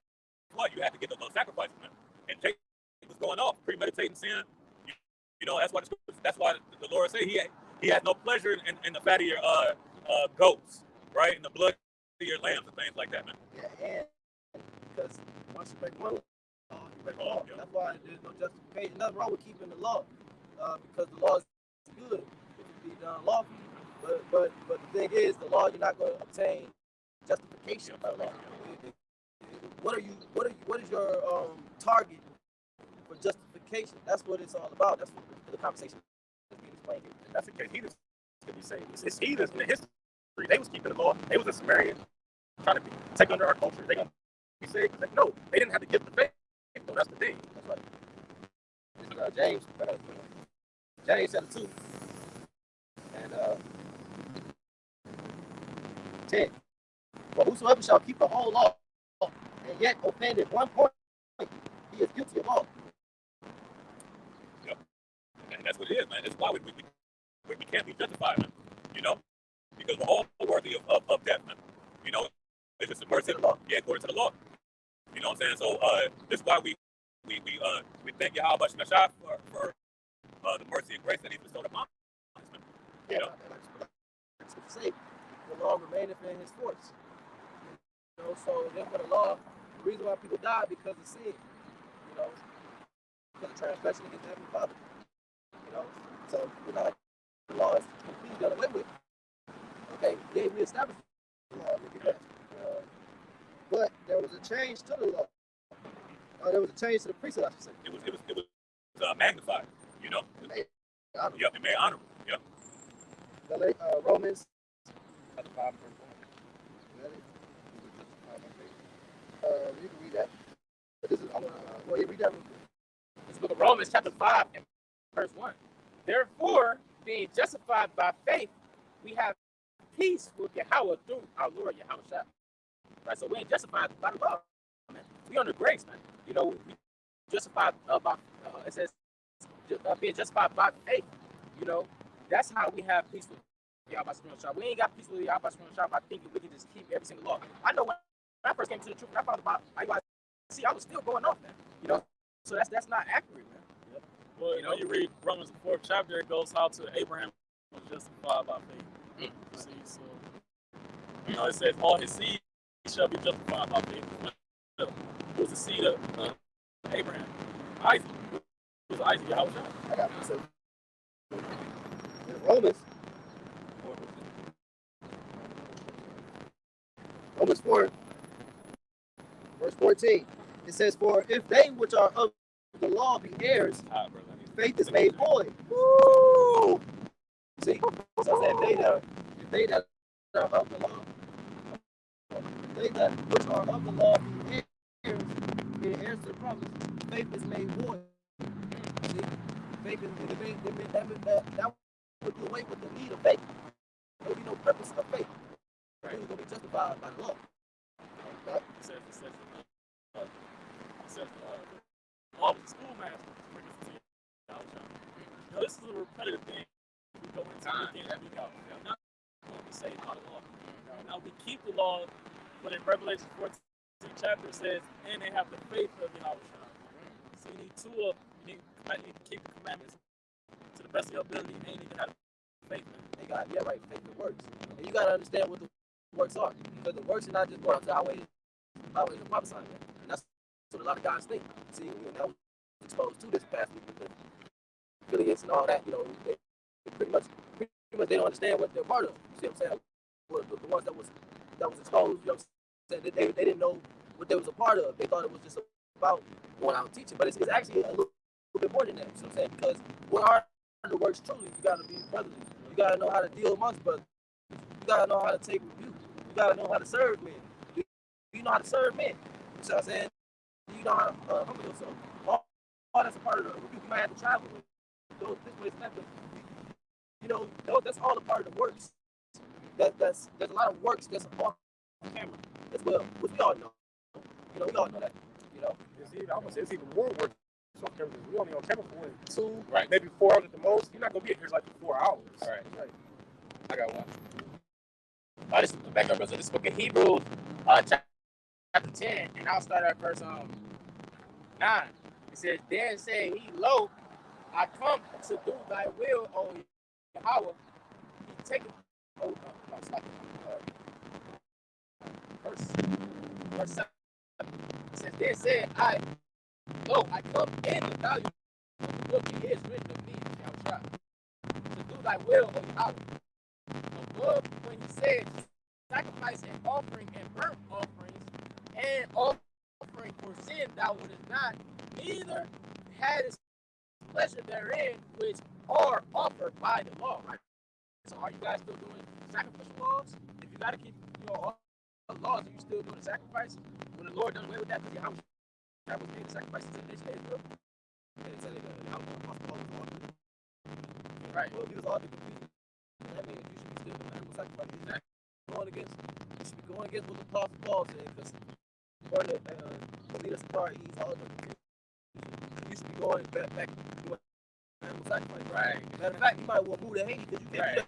what? You had to get the sacrifice, man. And Jacob was going off, premeditating sin. You know, that's why the Lord said he has no pleasure in the fat of your goats, right? In the blood of your lambs and things like that, man. Yeah, and because once you break one law, you break the law. Yeah. That's why there's no justification. Nothing wrong with keeping the law, because the law is good if it be done lawfully. But the thing is, the law you're not going to obtain justification by the law. What is your target for justification? That's what it's all about. That's what the conversation is being explained here. That's the case. Heathens could be saved. It's heathens in the history. They was keeping the law. They was a Sumerian trying to take under our culture. They gonna be saved? Like, no, they didn't have to give the faith. No, that's the thing. That's right. James. James chapter 2 and 10. For whosoever shall keep the whole law and yet offend at one point, he is guilty of all. Yep. And that's what it is, man. That's why we can't be justified, man. You know, because we're all worthy of death, man. You know, it's just the mercy of the law. Yeah, according to the law. You know what I'm saying? So this is why we thank Yahweh Shemashah for the mercy and grace that He bestowed upon us, man. You know? Say, the law remaineth in his force. You know, so therefore the law, the reason why people die because of sin. You know, because of transgression against the Heavenly Father. You know, so we're not the law is completely done away with. Okay, they reestablished the law, but there was a change to the law. There was a change to the priesthood, I should say. It was magnified. You know. Yep, it made honorable. Yep. Romans. You can read that. But this is, well, you read that. This book of Romans, chapter 5, and verse 1. Therefore, being justified by faith, we have peace with Yahweh through our Lord Yahweh. Right, so we ain't justified by the law, man. We under grace, man. You know, we justified by, it says, being justified by faith. You know, that's how we have peace with Yahweh. We ain't got peace with Yahweh by thinking we can just keep every single law. I know when I first came to the truth, I found about IUIC, I was still going off, man. You know, so that's not accurate, man. Yep. Well, you know, you read Romans the 4th chapter, it goes how to Abraham was justified by faith. See, so you know, it says all his seed shall be justified by faith. It was the seed of Abraham. Isaac. It was Isaac Yahweh. I got it. So, Romans 4, verse 14. It says, for if they which are of the law be heirs, faith is made void. Woo! See? So if they that are of the law, they that which are of the law be heirs, being heirs to the promise, faith is made void. See? Faith is that would do away with the need of faith. There would be no purpose of faith. Right? You're going to be justified by the law. Right? It says, all the schoolmasters bring us to Yahweh. You know, this is a repetitive thing. We go into week in and week out. We're not going to be saved by the law. Now we keep the law, but in Revelation 14 chapter it says, and they have the faith of Yahweh. So you need you need to keep the commandments to the best of your ability, and you need to have faith. Faith and works. And you got to understand what the works are. Because the works are not just going out to our ways and prophesying. And that's what a lot of guys think. See, you know, I was exposed to this past week with the affiliates and all that. You know, they pretty much they don't understand what they're part of. You see what I'm saying? Well, the ones that was exposed, you know what I'm saying? They didn't know what they was a part of. They thought it was just about going out and teaching. But it's actually a little bit more than that. You know what I'm saying? Because what are the works truly? You got to be brotherly. You got to know how to deal amongst brothers. You got to know how to take rebuke. You got to know how to serve men. You know how to serve men. You know what I'm saying? You know how to humble yourself. All that's a part of the rebuke. You might have to travel. Go this way, that way. You know, that's all a part of the works. There's a lot of works that's off camera as well, which we all know. You know, we all know that. You know, it's even more work. We only on camera for 2, right? Maybe 4 hours at the most. You're not gonna be here like for 4 hours. All right. I got one. This is the background verse of this book of Hebrews, chapter 10, and I'll start at verse 9. It says, then said he, lo, I come to do thy will, O Yahweh. He taketh, verse 7. It says, then said I, lo, I come in the value of the book he is written of me, Yahweh, to do thy will, O Yahweh. Above when he said, sacrifice and offering and burnt offerings and offering for sin thou wouldest not, neither hadst pleasure therein, which are offered by the law. Right? So are you guys still doing sacrificial laws? If you got to keep all the laws, are you still doing sacrifice? When the Lord done away with that, because Yahweh that was made the sacrifices to the nation of Israel. Right. Well, if he was all the confusion, that means you should be still an animal sacrifice. You should be going against what the Apostle Paul said, because according to Leader Sakari, he's all the confusion. You should be going back to animal sacrifice. Right. Matter of fact, you might well move to Haiti, because you can't do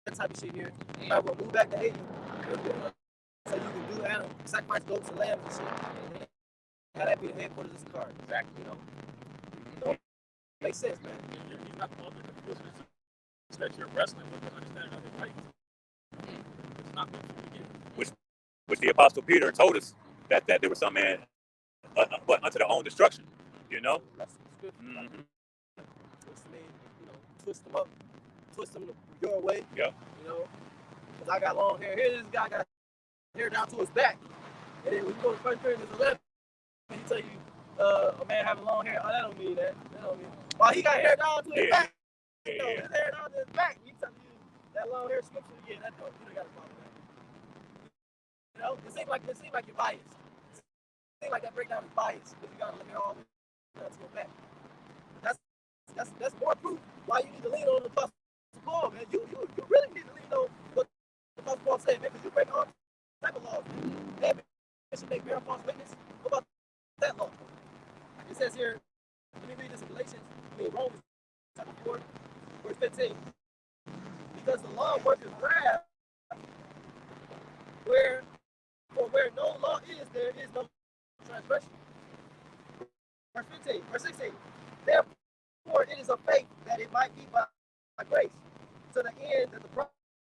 that type of shit here. You might well move back to Haiti, so you can do animal sacrifice, goats and lambs and shit. And have that be the headquarters of Sakari. Exactly. You know? So, makes sense, man. He's not the author of confusion. It's that you're wrestling with the understanding of the faith. It's not what you get. Which the Apostle Peter told us that there was some man unto their own destruction. You know. That's good. Mm-hmm. Twist me, twist them up, twist them your way. Yeah. You know, because I got long hair. Here, this guy got hair down to his back. And then when you go to 1 Corinthians 11, he tell you a man having long hair. Oh, that don't mean that. That don't mean. Oh, he got hair down to his back. His hair down to his back. You tell you that long hair scripture. Yeah, that don't. You don't got to follow that. You know, it seems like you're biased. It seems like that breakdown is biased, because you got to look at all this. Let's go back. That's more proof why you need to lean on the Apostle Paul, man. You really need to lean on what the Apostle Paul said, man, because you break all type of laws. Hey, man, should they bear false witness? What about that law? It says here, let me read this in Romans chapter 4, verse 15. Because the law worketh wrath, where no law is, there is no transgression. Verse 15, verse 16. Therefore, it is of faith that it might be by grace, to the end that the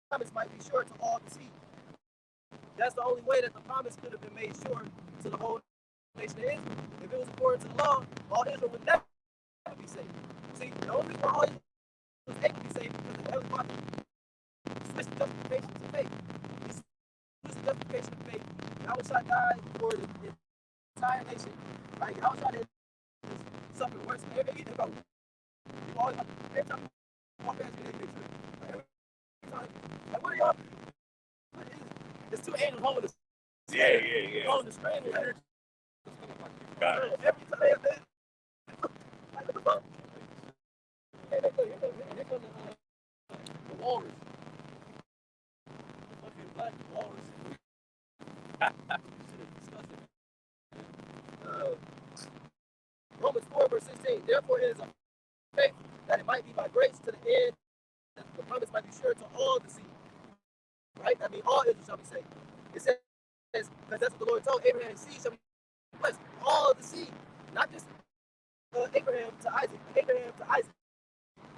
promise might be sure to all the seed. That's the only way that the promise could have been made sure to the whole nation of Israel. If it was according to the law, all Israel would never be saved. See, the only reason why all Israel was able to be saved because the Heavenly Father switched the justification to faith. He switched the justification to faith. Yahushua died for the entire nation. Right? Yahushua did something worse than every go. You always have to every time you walk past you, they picture it. Every time, like, what are y'all? There's two angels holding the holding the string. Got it. Every time they like, what the fuck? Hey, here comes the walrus. Fucking black walrus. Disgusting. Romans 4, verse 16. Therefore, it is of faith that it might be by grace to the end that the promise might be sure to all the seed. Right? I mean, all Israel shall be saved. It says, because that's what the Lord told Abraham, his seed shall be blessed. All the seed. Not just Abraham to Isaac,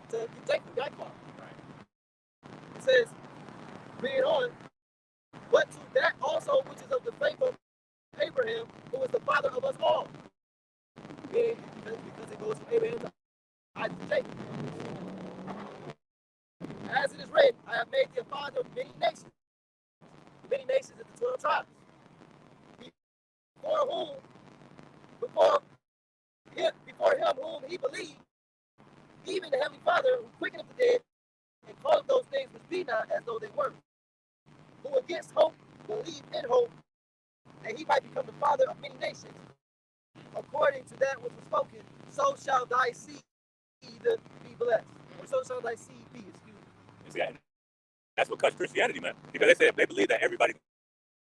to Jacob, Yaakov. Right? It says, read on, but to that also which is of the faith of Abraham, who is the father of us all. Meaning, because it goes from Abraham to Isaac to Jacob. As it is written, I have made thee a father of many nations. Many nations is the 12 tribes. Before him whom he believed, even the Heavenly Father who quickeneth the dead and calleth those things which be not as though they were. Who against hope believed in hope, that he might become the father of many nations. According to that which was spoken, so shall thy seed be blessed. Or so shall thy seed be, See, that's what cuts Christianity, man. Because they said they believe that everybody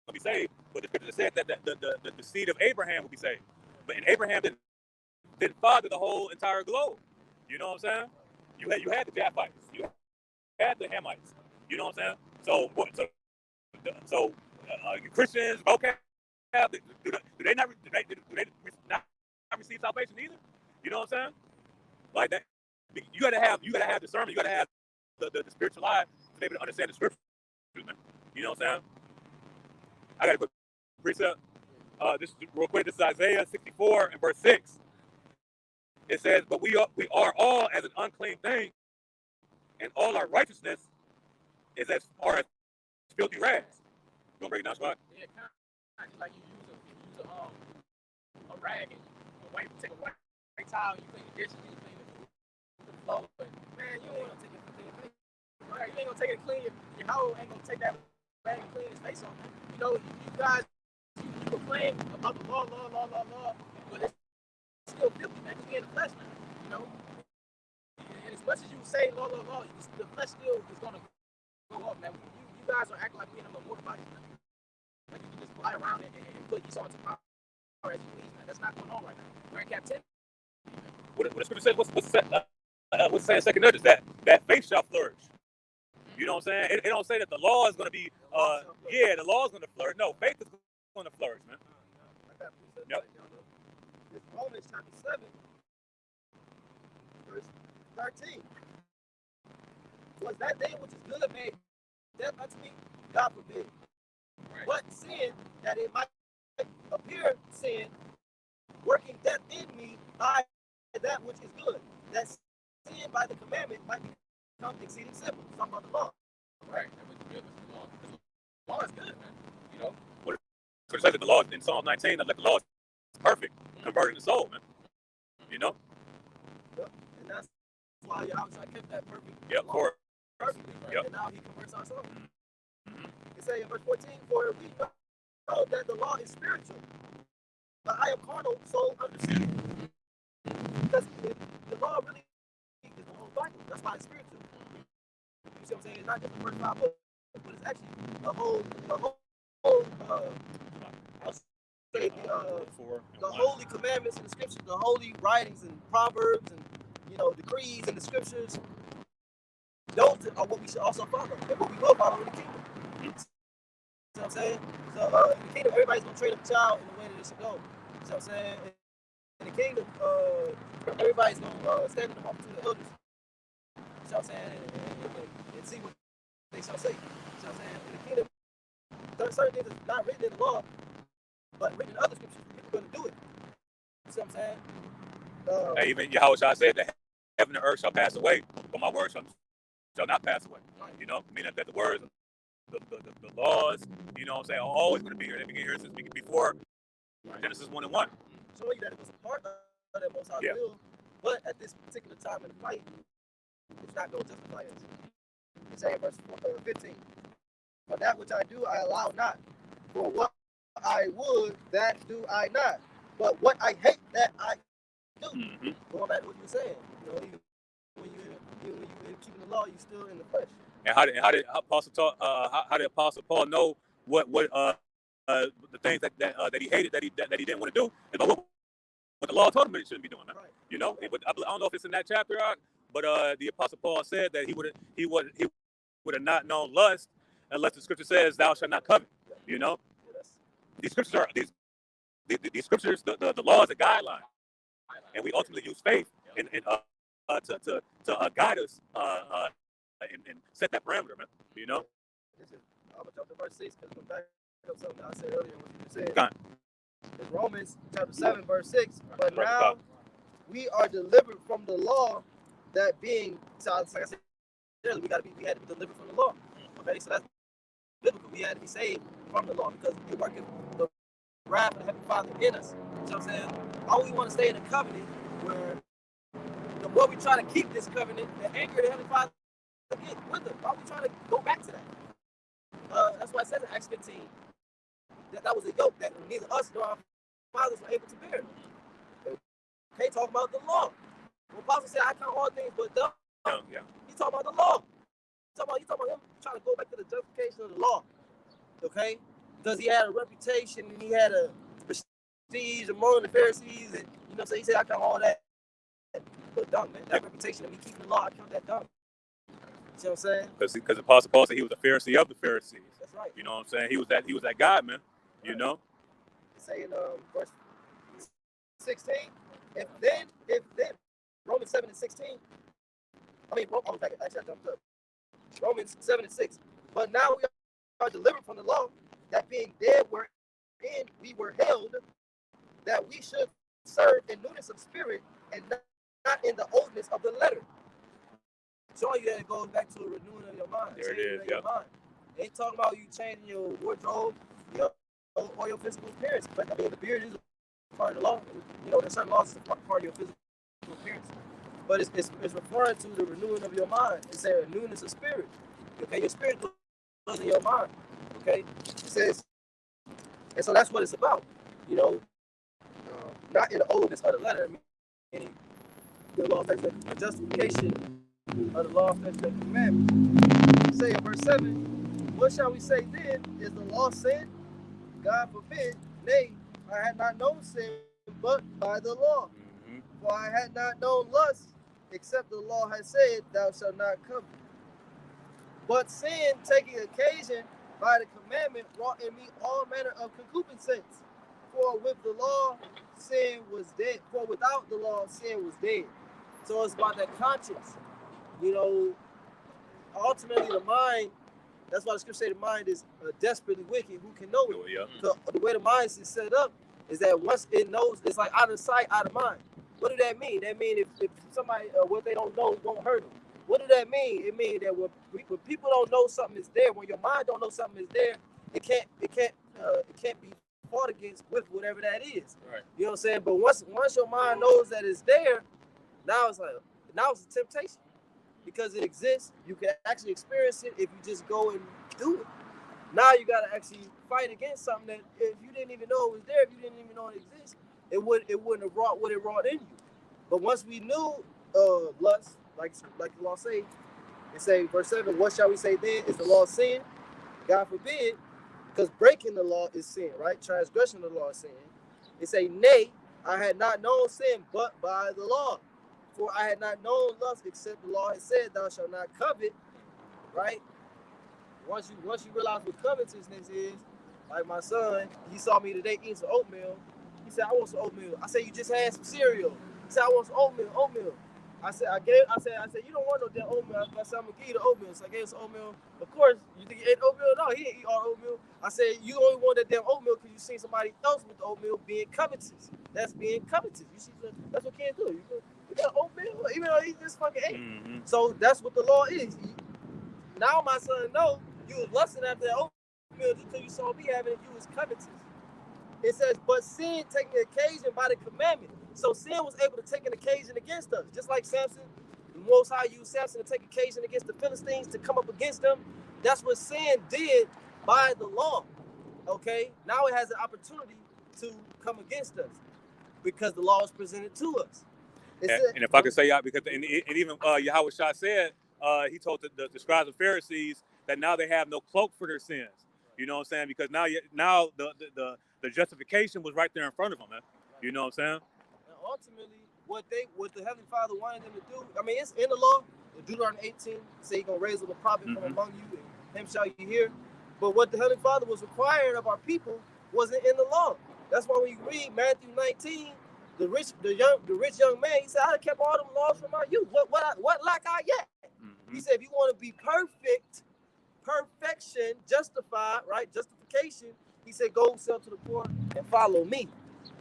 will be saved, but the scripture said that the seed of Abraham will be saved. But Abraham didn't father the whole entire globe. You know what I'm saying? You had the Japhites, you had the Hamites. You know what I'm saying? So Christians, okay, do they not receive salvation either? You know what I'm saying? Like that, you gotta have discernment. You gotta have the spiritual eye to be able to understand the scriptures, man. You know what I'm saying? I got a quick precept. This is real quick. This is Isaiah 64 and verse 6. It says, "But we are all as an unclean thing, and all our righteousness is as far as filthy rags." You gonna break it down, Spot? Yeah, kind of like you use a rag and take a white towel, you clean the dishes, you clean the floor. But man, you ain't gonna take it clean. Right? You ain't gonna take it clean. Your hoe ain't gonna take that rag and clean his face on. You know, you guys, you complain about the law, but it's still filthy, man. Because we in the flesh now, you know. And as much much as you say law, the flesh still is gonna go off, man. You guys are acting like we in a mortal body. Like you can just fly around and put Esau into power as you please, man. That's not going on right now. We're in captivity. What the scripture says, what's saying second notice that faith shall flourish. You know what I'm saying? It don't say that the law is going to be, the law is going to flourish. No, faith is going to flourish, man. Yep. It's Romans chapter 7, verse 13. Was that day which is good made death unto me? God forbid. Right. But sin, that it might appear sin, working death in me by that which is good, that sin by the commandment might become exceeding simple. Talking about the law. Right. That was good with the law. Because the law is good, man. You know? What it says that the law in Psalm 19, that the law is perfect, converting the soul, man. You know? Yep. And that's why Yahweh kept that perfect Yep, law. for Perfectly, right? Yep. And now he converts our soul. It say in verse 14, for we know that the law is spiritual, but I am carnal, so understand. Because the law really is the whole Bible. That's why it's spiritual. You see what I'm saying? It's not just the first 5 books, but it's actually the whole I'll say the holy commandments in the scriptures, the holy writings and proverbs and decrees in the scriptures. Those are what we should also follow, and what we will follow in the kingdom. You know what I'm saying? So in the kingdom, everybody's gonna train up a child in the way that it should go. You know what I'm saying? In the kingdom, everybody's gonna stand in the multitude of elders. You know what I'm saying? And see what they shall say. You know what I'm saying? In the kingdom, certain things is not written in the law, but written in other scriptures. People are gonna do it. You see what I'm saying? even Yahweh said that heaven and earth shall pass away, but my word shall not pass away. You know, meaning that the words, the laws, you know what I'm saying, are always going to be here. They've been here since before Genesis 1 and 1. Showing you that it was a part of that Most High will, but at this particular time in the fight, it's not going to justify it. It's saying verse 15. But that which I do, I allow not. For what I would, that do I not. But what I hate, that I do. Mm-hmm. Going back to what you were saying, even when you're keeping the law, you're still in the flesh. And how did Apostle Paul know what the things that he hated, that he didn't want to do, and what the law told him that he shouldn't be doing, man. Right. You know, I don't know if it's in that chapter, but the Apostle Paul said that he would have not known lust unless the scripture says, "Thou shalt not covet." You know, these scriptures are these scriptures, the law is a guideline, and we ultimately use faith to guide us and set that parameter, man. You know. I'm gonna jump to verse 6 because I'm back up something I said earlier. What you just said. God. It's Romans chapter 7, verse 6. But now we are delivered from the law, that being, so like I said earlier, we had to be delivered from the law. Okay, so that's biblical. We had to be saved from the law because we're working the wrath of the Heavenly Father in us. You know what I'm saying? All we want to stay in a covenant where the more we try to keep this covenant, the angrier the Heavenly Father gets with us. Why are we trying to go back to that? That's why it says in Acts 15 that was a yoke that neither us nor our fathers were able to bear. Okay, talk about the law. When Apostle said, I count all things but dumb, he talking about the law. He talking about him trying to go back to the justification of the law. Okay? Because he had a reputation and he had a prestige among the Pharisees, and so he said, I count all that but dumb, man. That reputation of me keeping the law, I count that dumb. You see what I'm saying? Because Apostle Paul said he was a Pharisee of the Pharisees. That's right. You know what I'm saying? He was that guy, man. You know. It's saying verse 16. If then Romans 7 and 16. Actually I jumped up. Romans 7 and 6. But now we are delivered from the law, that being dead wherein we were held, that we should serve in newness of spirit and not in the oldness of the letter. Showing you that it goes back to a renewing of your mind. There it is, yeah. They ain't talking about you changing your wardrobe, or your physical appearance. But I mean, the beard is part of the law. There's certain laws that are part of your physical appearance. But it's referring to the renewing of your mind. It's saying a newness of spirit. Okay, your spirit goes in your mind. Okay, it says, and so that's what it's about. Not in the oldness of the letter. Meaning the law of justification of the law, statutes, and commandments. Say in verse 7, what shall we say then? Is the law sin? God forbid. Nay, I had not known sin but by the law. For I had not known lust, except the law had said, thou shalt not covet. But sin, taking occasion by the commandment, wrought in me all manner of concupiscence. For with the law, sin was dead. For without the law, sin was dead. So it's about that conscience. You know, ultimately the mind, that's why the scripture say the mind is desperately wicked. Who can know it? Yeah. So the way the mind is set up is that once it knows, it's like out of sight, out of mind. What do that mean? That means if somebody, what they don't know won't hurt them. What do that mean? It means that when people don't know something is there, when your mind don't know something is there, it can't be fought against with whatever that is. Right. You know what I'm saying? But once your mind knows that it's there, now it's a temptation because it exists. You can actually experience it if you just go and do it. Now you gotta actually fight against something that if you didn't even know it was there, if you didn't even know it exists, it wouldn't have wrought what it wrought in you. But once we knew lust, like the law say, it say verse 7, what shall we say then? Is the law sin? God forbid, because breaking the law is sin, right? Transgression of the law is sin. It say, nay, I had not known sin but by the law. For I had not known lust except the law had said, thou shalt not covet, right? Once you realize what covetousness is, like my son, he saw me today eating some oatmeal. He said, I want some oatmeal. I said, you just had some cereal. He said, I want some oatmeal. I said, you don't want no damn oatmeal. I said, I'm gonna give you the oatmeal. So I gave him some oatmeal. Of course, you think he ate oatmeal? No, he didn't eat all oatmeal. I said, you only want that damn oatmeal because you seen somebody else with the oatmeal being covetous. That's being covetous. You see, that's what kids do. You got oatmeal, even though he just fucking ate. Mm-hmm. So that's what the law is. Now my son know you was lusting after that oatmeal just because you saw me having it. You was covetous. It says, but sin taking occasion by the commandment. So sin was able to take an occasion against us. Just like Samson, the Most High used Samson to take occasion against the Philistines to come up against them. That's what sin did by the law. Okay? Now it has an opportunity to come against us because the law is presented to us. And if I could say, because and even Yahweh Shah said, he told the scribes and Pharisees that now they have no cloak for their sins. You know what I'm saying? Because now the justification was right there in front of them, man. You know what I'm saying? And ultimately, what the Heavenly Father wanted them to do, I mean, it's in the law. In Deuteronomy 18, say He's gonna raise up a prophet from among you, and him shall you hear. But what the Heavenly Father was requiring of our people wasn't in the law. That's why when you read Matthew 19, the rich young man, he said, I kept all them laws from my youth. What lack I yet? Mm-hmm. He said, if you want to be perfection, justified, right? Justification. He said, go sell to the poor and follow me.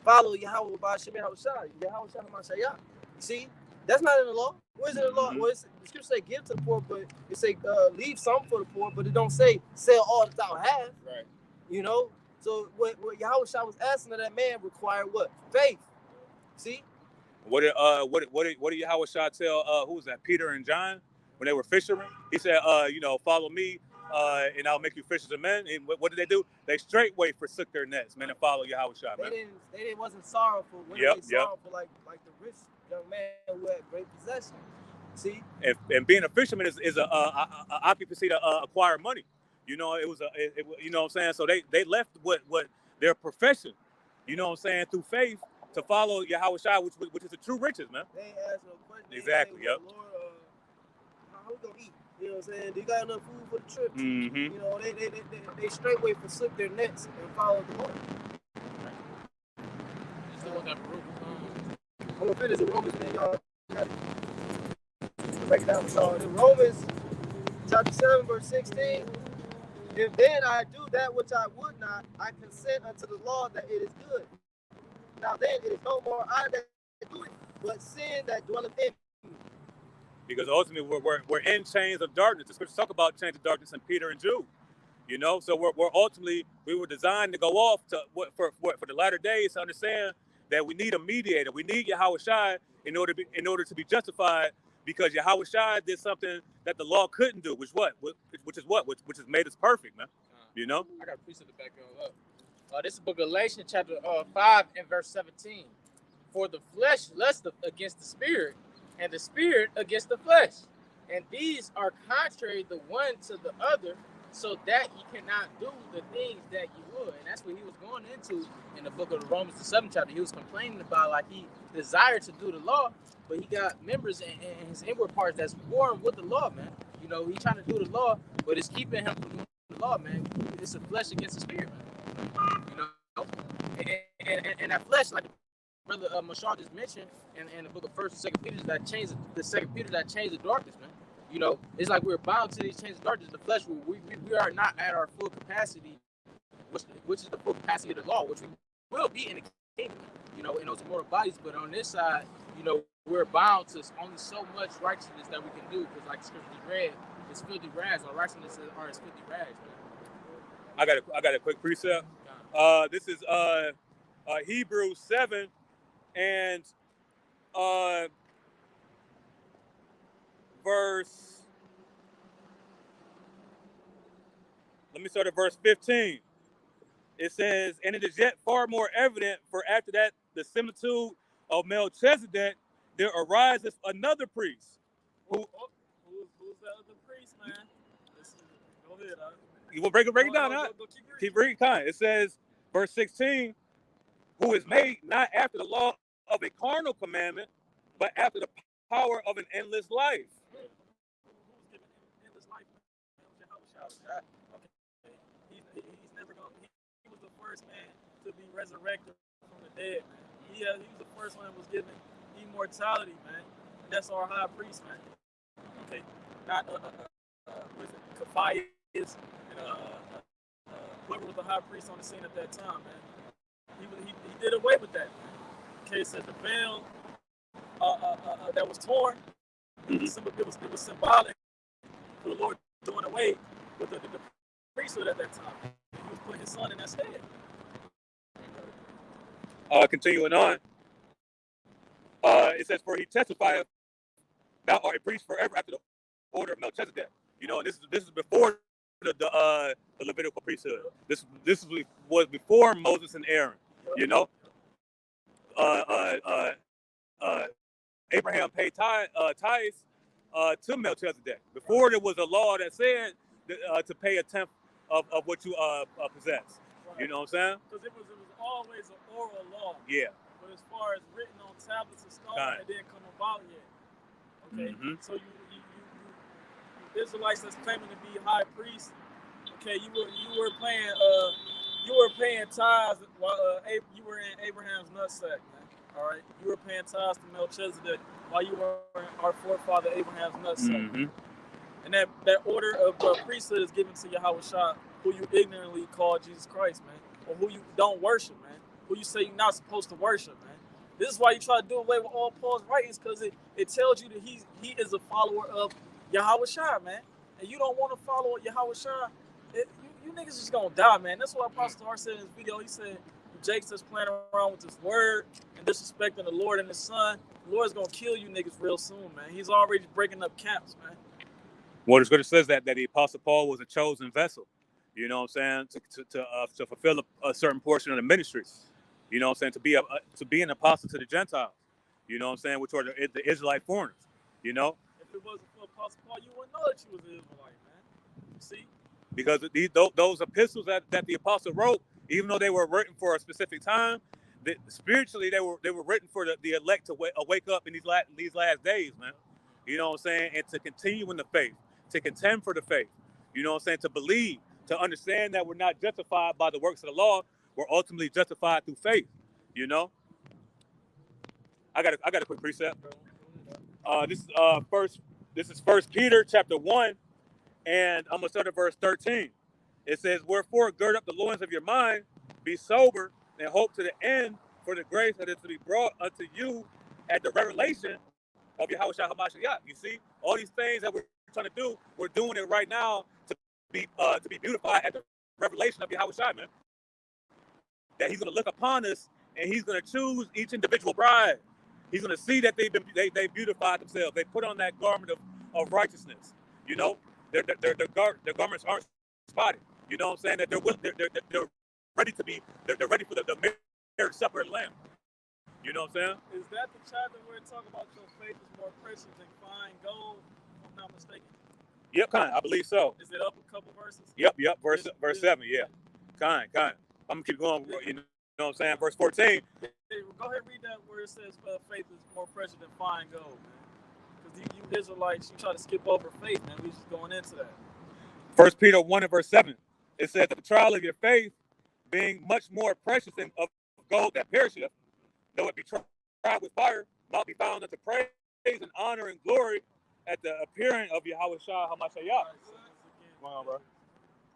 Follow Yahweh Ba'Shem Yahweh Shai. Yahweh Shai Mashayah. You see, that's not in the law. Where is it in the law? Well, the scripture say give to the poor, but it say leave some for the poor, but it don't say sell all that thou have. Right. You know? So what Yahweh Shai was asking of that man required what? Faith. See? What did Yahweh Shah tell who was that, Peter and John, when they were fishermen? He said, follow me, and I'll make you fishers of men. And what did they do? They straightway forsook their nets, man, and follow Yahweh Shah, man. They wasn't sorrowful. Sorrowful like the rich young man who had great possession. See? And being a fisherman is a occupancy to acquire money. You know, it was you know what I'm saying? So they left what their profession, you know what I'm saying, through faith, to follow Yahweh Shai, which is the true riches, man. They ain't asked no question. Exactly, yep. Lord, how we gonna eat? You know what I'm saying? Do you got enough food for the trip? Mm-hmm. You know, they straightway forsook their nets and followed the Lord. I'm gonna finish the Romans, man, y'all. Break it down, y'all. In Romans chapter 7, verse 16. If then I do that which I would not, I consent unto the law that it is good. Now then, it is no more I that do it, but sin that dwelleth in me. Because ultimately, we're in chains of darkness. The scriptures talk about chains of darkness in Peter and Jude. You know, so we were designed to go off to for the latter days to understand that we need a mediator. We need Yahweh Shai in order to be justified, because Yahweh Shai did something that the law couldn't do, which has made us perfect, man. You know. I got a piece of the back up. This is book of Galatians, chapter 5 and verse 17. For the flesh lusteth against the spirit, and the spirit against the flesh. And these are contrary the one to the other, so that ye cannot do the things that you would. And that's what he was going into in the book of Romans, the 7th chapter. He was complaining about like he desired to do the law, but he got members in his inward parts that's warring with the law, man. You know, he's trying to do the law, but it's keeping him from doing the law, man. It's the flesh against the spirit, man. You know, and that flesh, like Brother Mashal just mentioned in the book of 1st and 2nd Peter, that changed the 2nd Peter that changed the darkness, man. You know, it's like we're bound to these chains of darkness. The flesh, we are not at our full capacity, which is the full capacity of the law, which we will be in the kingdom, you know, in those immortal bodies. But on this side, you know, we're bound to only so much righteousness that we can do, because like the scripture just read, it's filthy rags. Our righteousness are as filthy rags, man. I got a quick precept. This is Hebrews 7 and let me start at verse 15. It says, and it is yet far more evident, for after that the similitude of Melchizedek, there arises another priest. Who's that other priest, man? Go ahead. You will break it down, huh? Keep reading, kind. It says, verse 16, who is made not after the law of a carnal commandment, but after the power of an endless life. Who's given endless life? Okay. He's never going. He was the first man to be resurrected from the dead, man. He was the first one that was given immortality, man. And that's our high priest, man. Okay, not was it Caphias and whoever was the high priest on the scene at that time, man. He did away with that. Okay, it says the veil that was torn. It was symbolic for the Lord doing away with the priesthood at that time. He was putting his son in that stead. Continuing on, it says, for he testifieth, thou art a priest forever after the order of Melchizedek. You know, this is before the Levitical priesthood. This was before Moses and Aaron. You know, Abraham paid tithes to Melchizedek before there was a law that said to pay a tenth of what you possess. Right. You know what I'm saying? Because it was always an oral law. Yeah. But as far as written on tablets of stone, Right. it didn't come about yet. Okay. Mm-hmm. So you Israelites that's claiming to be high priests, okay, you were paying tithes while you were in Abraham's nutsack, man. All right, you were paying tithes to Melchizedek while you were in our forefather Abraham's nutsack. Mm-hmm. And that order of priesthood is given to Yahushua, who you ignorantly call Jesus Christ, man, or who you don't worship, man, who you say you're not supposed to worship, man. This is why you try to do away with all Paul's writings, because it tells you that he is a follower of Yahushua, man. And you don't want to follow Yahushua, you niggas just gonna die, man. That's what Apostle Star said in his video. He said, Jake's just playing around with this word and disrespecting the Lord and his son. The Lord's gonna kill you niggas real soon, man. He's already breaking up camps, man. Well, the scripture says that the Apostle Paul was a chosen vessel, you know what I'm saying, to fulfill a certain portion of the ministry, you know what I'm saying, to be an apostle to the Gentiles, you know what I'm saying, which are the Israelite foreigners, you know. If it wasn't for Apostle Paul, you wouldn't know that you was an Israelite, man. You see? Because those epistles that the apostle wrote, even though they were written for a specific time, spiritually they were written for the elect to wake up in these last days, man. You know what I'm saying, and to continue in the faith, to contend for the faith. You know what I'm saying, to believe, to understand that we're not justified by the works of the law, we're ultimately justified through faith. You know. I got a quick precept. This is First Peter chapter 1. And I'm going to start at verse 13. It says, wherefore gird up the loins of your mind, be sober, and hope to the end for the grace that is to be brought unto you at the revelation of Yahushua HaMashiach. You see, all these things that we're trying to do, we're doing it right now to be beautified at the revelation of Yahushua, man. That he's going to look upon us and he's going to choose each individual bride. He's going to see that they beautified themselves. They put on that garment of righteousness, you know. Their garments aren't spotted. You know what I'm saying? That they're ready to be. They're ready for the marriage supper of the Lamb. You know what I'm saying? Is that the chapter where it talks about your faith is more precious than fine gold? If I'm not mistaken. Yep, kind. I believe so. Is it up a couple verses? Yep. Verse 7. Yeah. Kind. I'm gonna keep going. You know what I'm saying? Verse 14. Hey, go ahead and read that where it says faith is more precious than fine gold, man. Because you Israelites, you try to skip over faith, man. We just going into that. 1 Peter 1 and verse 7. It says that the trial of your faith, being much more precious than of gold that perisheth, though it be tried with fire, might be found unto praise and honor and glory at the appearing of Yahweh Shah Hamashiach. All right, so once Come on, bro.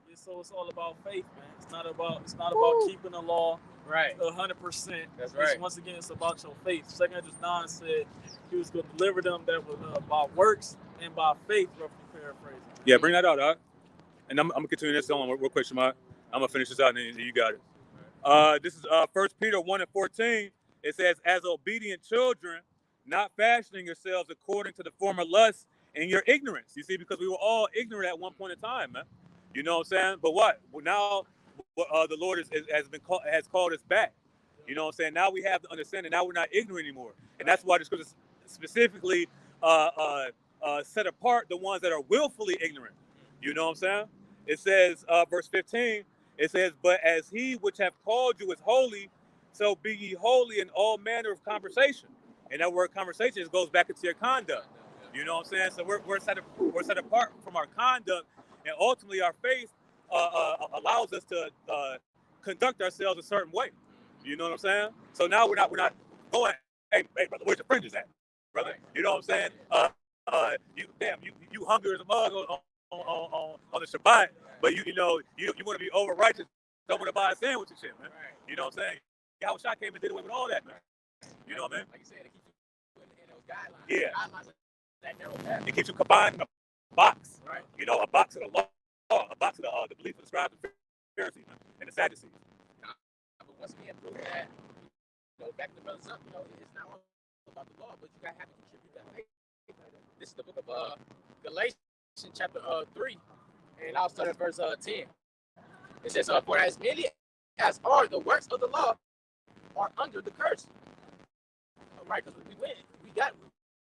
again, so it's all about faith, man. It's not about keeping the law Right. 100%. That's right. Once again, it's about your faith. 2 Ezra 9 said he was going to deliver them that was by works and by faith, roughly paraphrasing. Yeah, bring that out, dog. And I'm gonna continue this on real quick, Shemai. I'm gonna finish this out, and then you got it. This is 1 Peter 1 and 14. It says, "As obedient children, not fashioning yourselves according to the former lusts in your ignorance." You see, because we were all ignorant at one point in time, man. You know what I'm saying? But what? Well, now, the Lord has called us back. You know what I'm saying? Now we have the understanding. Now we're not ignorant anymore, and that's why the scripture specifically set apart the ones that are willfully ignorant. You know what I'm saying? It says, verse 15, it says, "But as he which hath called you is holy, so be ye holy in all manner of conversation." And that word conversation goes back into your conduct. You know what I'm saying? So we're set apart from our conduct, and ultimately our faith allows us to conduct ourselves a certain way. You know what I'm saying? So now we're not going, hey brother, where's your fringes at, brother? You know what I'm saying? You hungry as a mug on the Shabbat, but you want to be over righteous, don't want to buy a sandwich and shit, man. Right. You know what I'm saying? Yahweh Shah came and did away with all that, man. You know what I mean? Like you said, it keeps you in those guidelines. Yeah. Guidelines are that narrow path. It keeps you combined in a box. Right. You know, a box of the law, a box of the belief of the scribes and Pharisees, man, and the Sadducees. But once again, proving that, back the brothers up, it's not all about the law, but you got to have to contribute that faith. This is the book of Galatians, chapter 3, and I'll start at verse 10. It says, "For as many as are the works of the law are under the curse." All right, because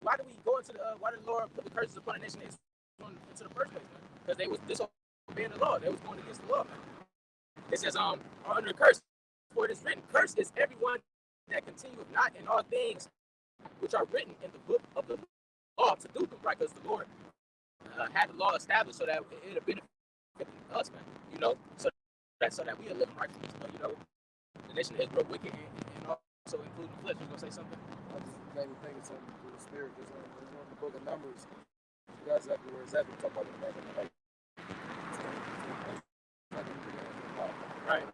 why do we go into why did the Lord put the curses upon the nation into the first place? Because they was disobeying the law. They was going against the law. It says, are under the curse. For it is written, "Cursed is everyone that continueth not in all things which are written in the book of the law to do them," right? Because the Lord had the law established so that it would benefit us, man. So that we are living righteousness. But the nation of Israel wicked and also including the flesh. You gonna say something? I just made me think of something through the spirit. There's one in the book of Numbers. That's exactly where it's at. We talk about the name. Right.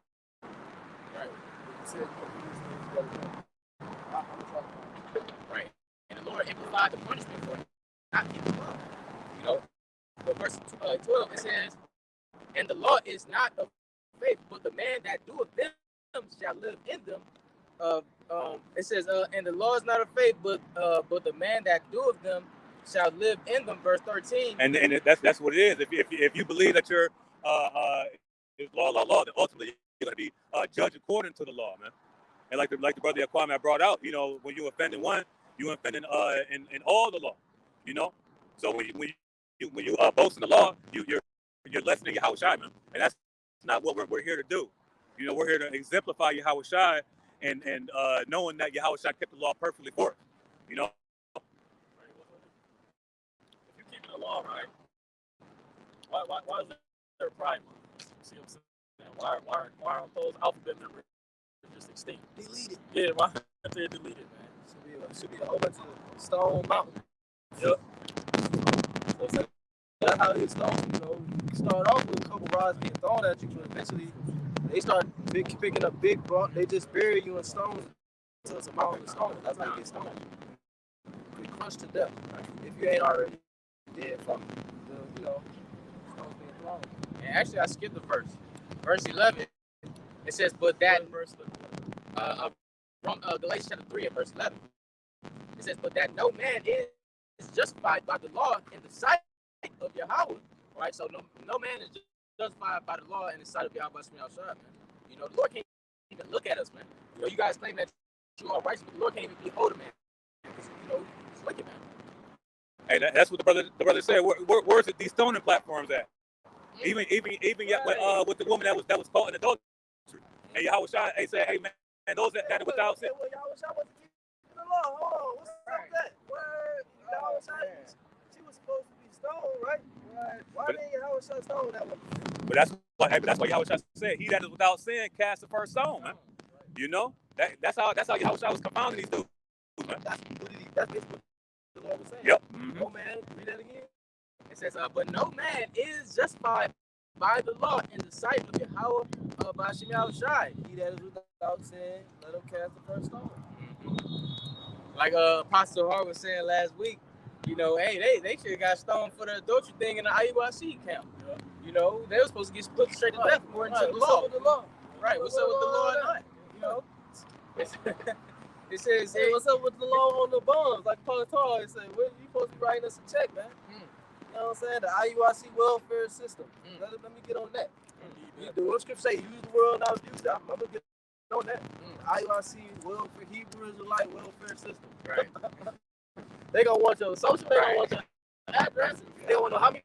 Right. And the Lord amplified the punishment for not keeping the law. But verse 12, it says, "And the law is not of faith, but the man that doeth them shall live in them." It says, "And the law is not of faith, but the man that doeth them shall live in them." Verse 13. And that's what it is. If you believe that you're is law, then ultimately you're going to be judged according to the law, man. And like the brother Yaquam brought out, when you offend in one, you offend in all the law, So when you boast in the law, you're lessening Yahweh Shai, man. And that's not what we're here to do. We're here to exemplify Yahweh Shai and knowing that Yahweh Shai kept the law perfectly for us, If you're keeping the law, right? Why is there Pride Month? See what I'm saying? Why aren't those alphabet numbers just extinct? Deleted. Yeah, why aren't they deleted, man? Should be a whole bunch of stone mountain. Yep. So that's how they stone. You start off with a couple rods being thrown at you, but eventually they start picking up big rock. They just bury you in stones until it's a mountain of stones. That's how you get stoned. You crushed to death, right? If you ain't already dead from the stones being thrown. And actually, I skipped the verse. Verse 11. It says, "But that," from Galatians chapter 3 and verse 11. It says, "But that no man is justified by the law in the sight of Yahweh." Right? So no man is justified by the law in the sight of Yahweh. The Lord can't even look at us, man. You guys claim that you are righteous, but the Lord can't even behold a man. It's wicked, man. Hey, that's what the brother said. Where's these stoning platforms at? Even yet with the woman that was caught in adultery. And Yahweh Shai said, hey man, those that are without sin. Well, Yahweh Shai wasn't keeping the law. Hold on, what's up with that? Where Yahweh Shai, she was supposed to be stoned, right? Why didn't Yahweh Shai stone that one? But that's why Yahweh Shai said, he that is without sin cast the first stone, man. You know? That's how Yahweh Shai was confounding these dudes, man. That's basically what the Lord was saying. Yep. Oh man, read that again. It says, but no man is justified by the law in the sight of Yahweh by Shem Yahushai. He that is without sin, let him cast the first stone. Like Apostle Hart was saying last week, you know, hey, they should have got stoned for the adultery thing in the IUIC camp. You know, they were supposed to get put straight to death according to the What's up law. with the law? Right, what's up with the law or not? You know, it says, Hey, what's up with the law on the bonds? Like Paul Tar said, you supposed to be writing us a check, man. You know what I'm saying? The IUIC welfare system. Let me get on that. The Word Scripture say, use the world, not abuse it. I'm going to get on that. The IUIC welfare, Hebrew Israelite welfare system. right. They going to want your social, they going to want your address. They want to know how many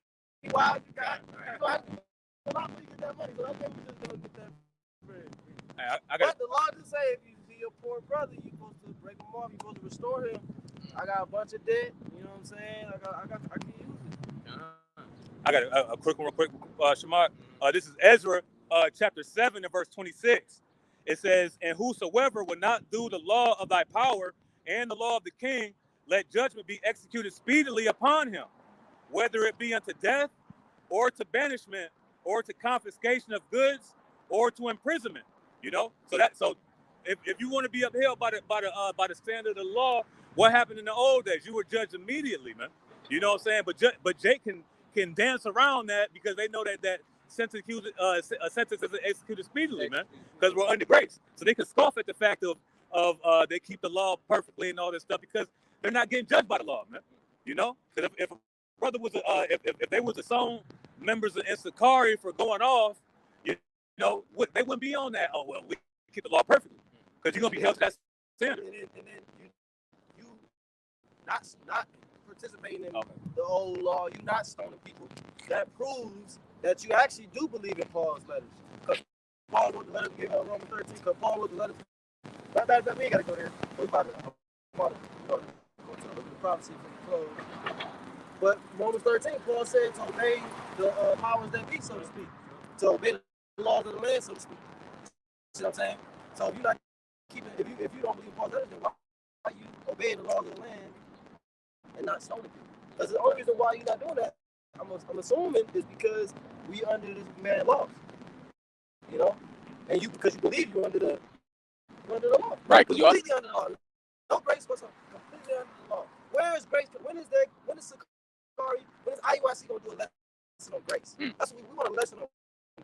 wives you got. You going to have to get that money. So I think we just going to get that bread. Hey, But the law just say if you see your poor brother, you're supposed to break him off, you're supposed to restore him. I got a bunch of debt, you know what I'm saying? I can use it. I got a quick one, real quick, Shamar. This is Ezra, chapter 7 and verse 26. It says, and whosoever will not do the law of thy power and the law of the king, let judgment be executed speedily upon him, whether it be unto death, or to banishment, or to confiscation of goods, or to imprisonment. You know, so if you want to be upheld by the standard of the law, what happened in the old days? You were judged immediately, man. You know what I'm saying? But Jake can dance around that because they know that sentence is executed speedily, man. Because we're under grace, so they can scoff at the fact of they keep the law perfectly and all this stuff because they're not getting judged by the law, man. You know, because if a brother was if they was disowned members of Issachari for going off, you know, they wouldn't be on that. Oh well, we keep the law perfectly because you're gonna be held to that standard. And then you not participating in the old law, you not stoning people. That proves that you actually do believe in Paul's letters. Because Paul wrote the letter to Romans 13. Because Paul wrote the letter. That we ain't gotta go there. We're about to go to the prophecy from the close. But Romans 13, Paul said to obey the powers that be, so to speak. To obey the laws of the land, so to speak. See what I'm saying? So if you're not keeping, if you don't believe Paul's letters, then why you obeying the laws of the land and not stoning people? Because the only reason why you're not doing that, I'm assuming, is because we under this man laws. You know? And because you believe you're under the law. Right, because you're completely under the law. No grace whatsoever. Completely under the law. Where is grace? When is Sakari? When is IUIC going to do a lesson on grace? That's what we want, a lesson on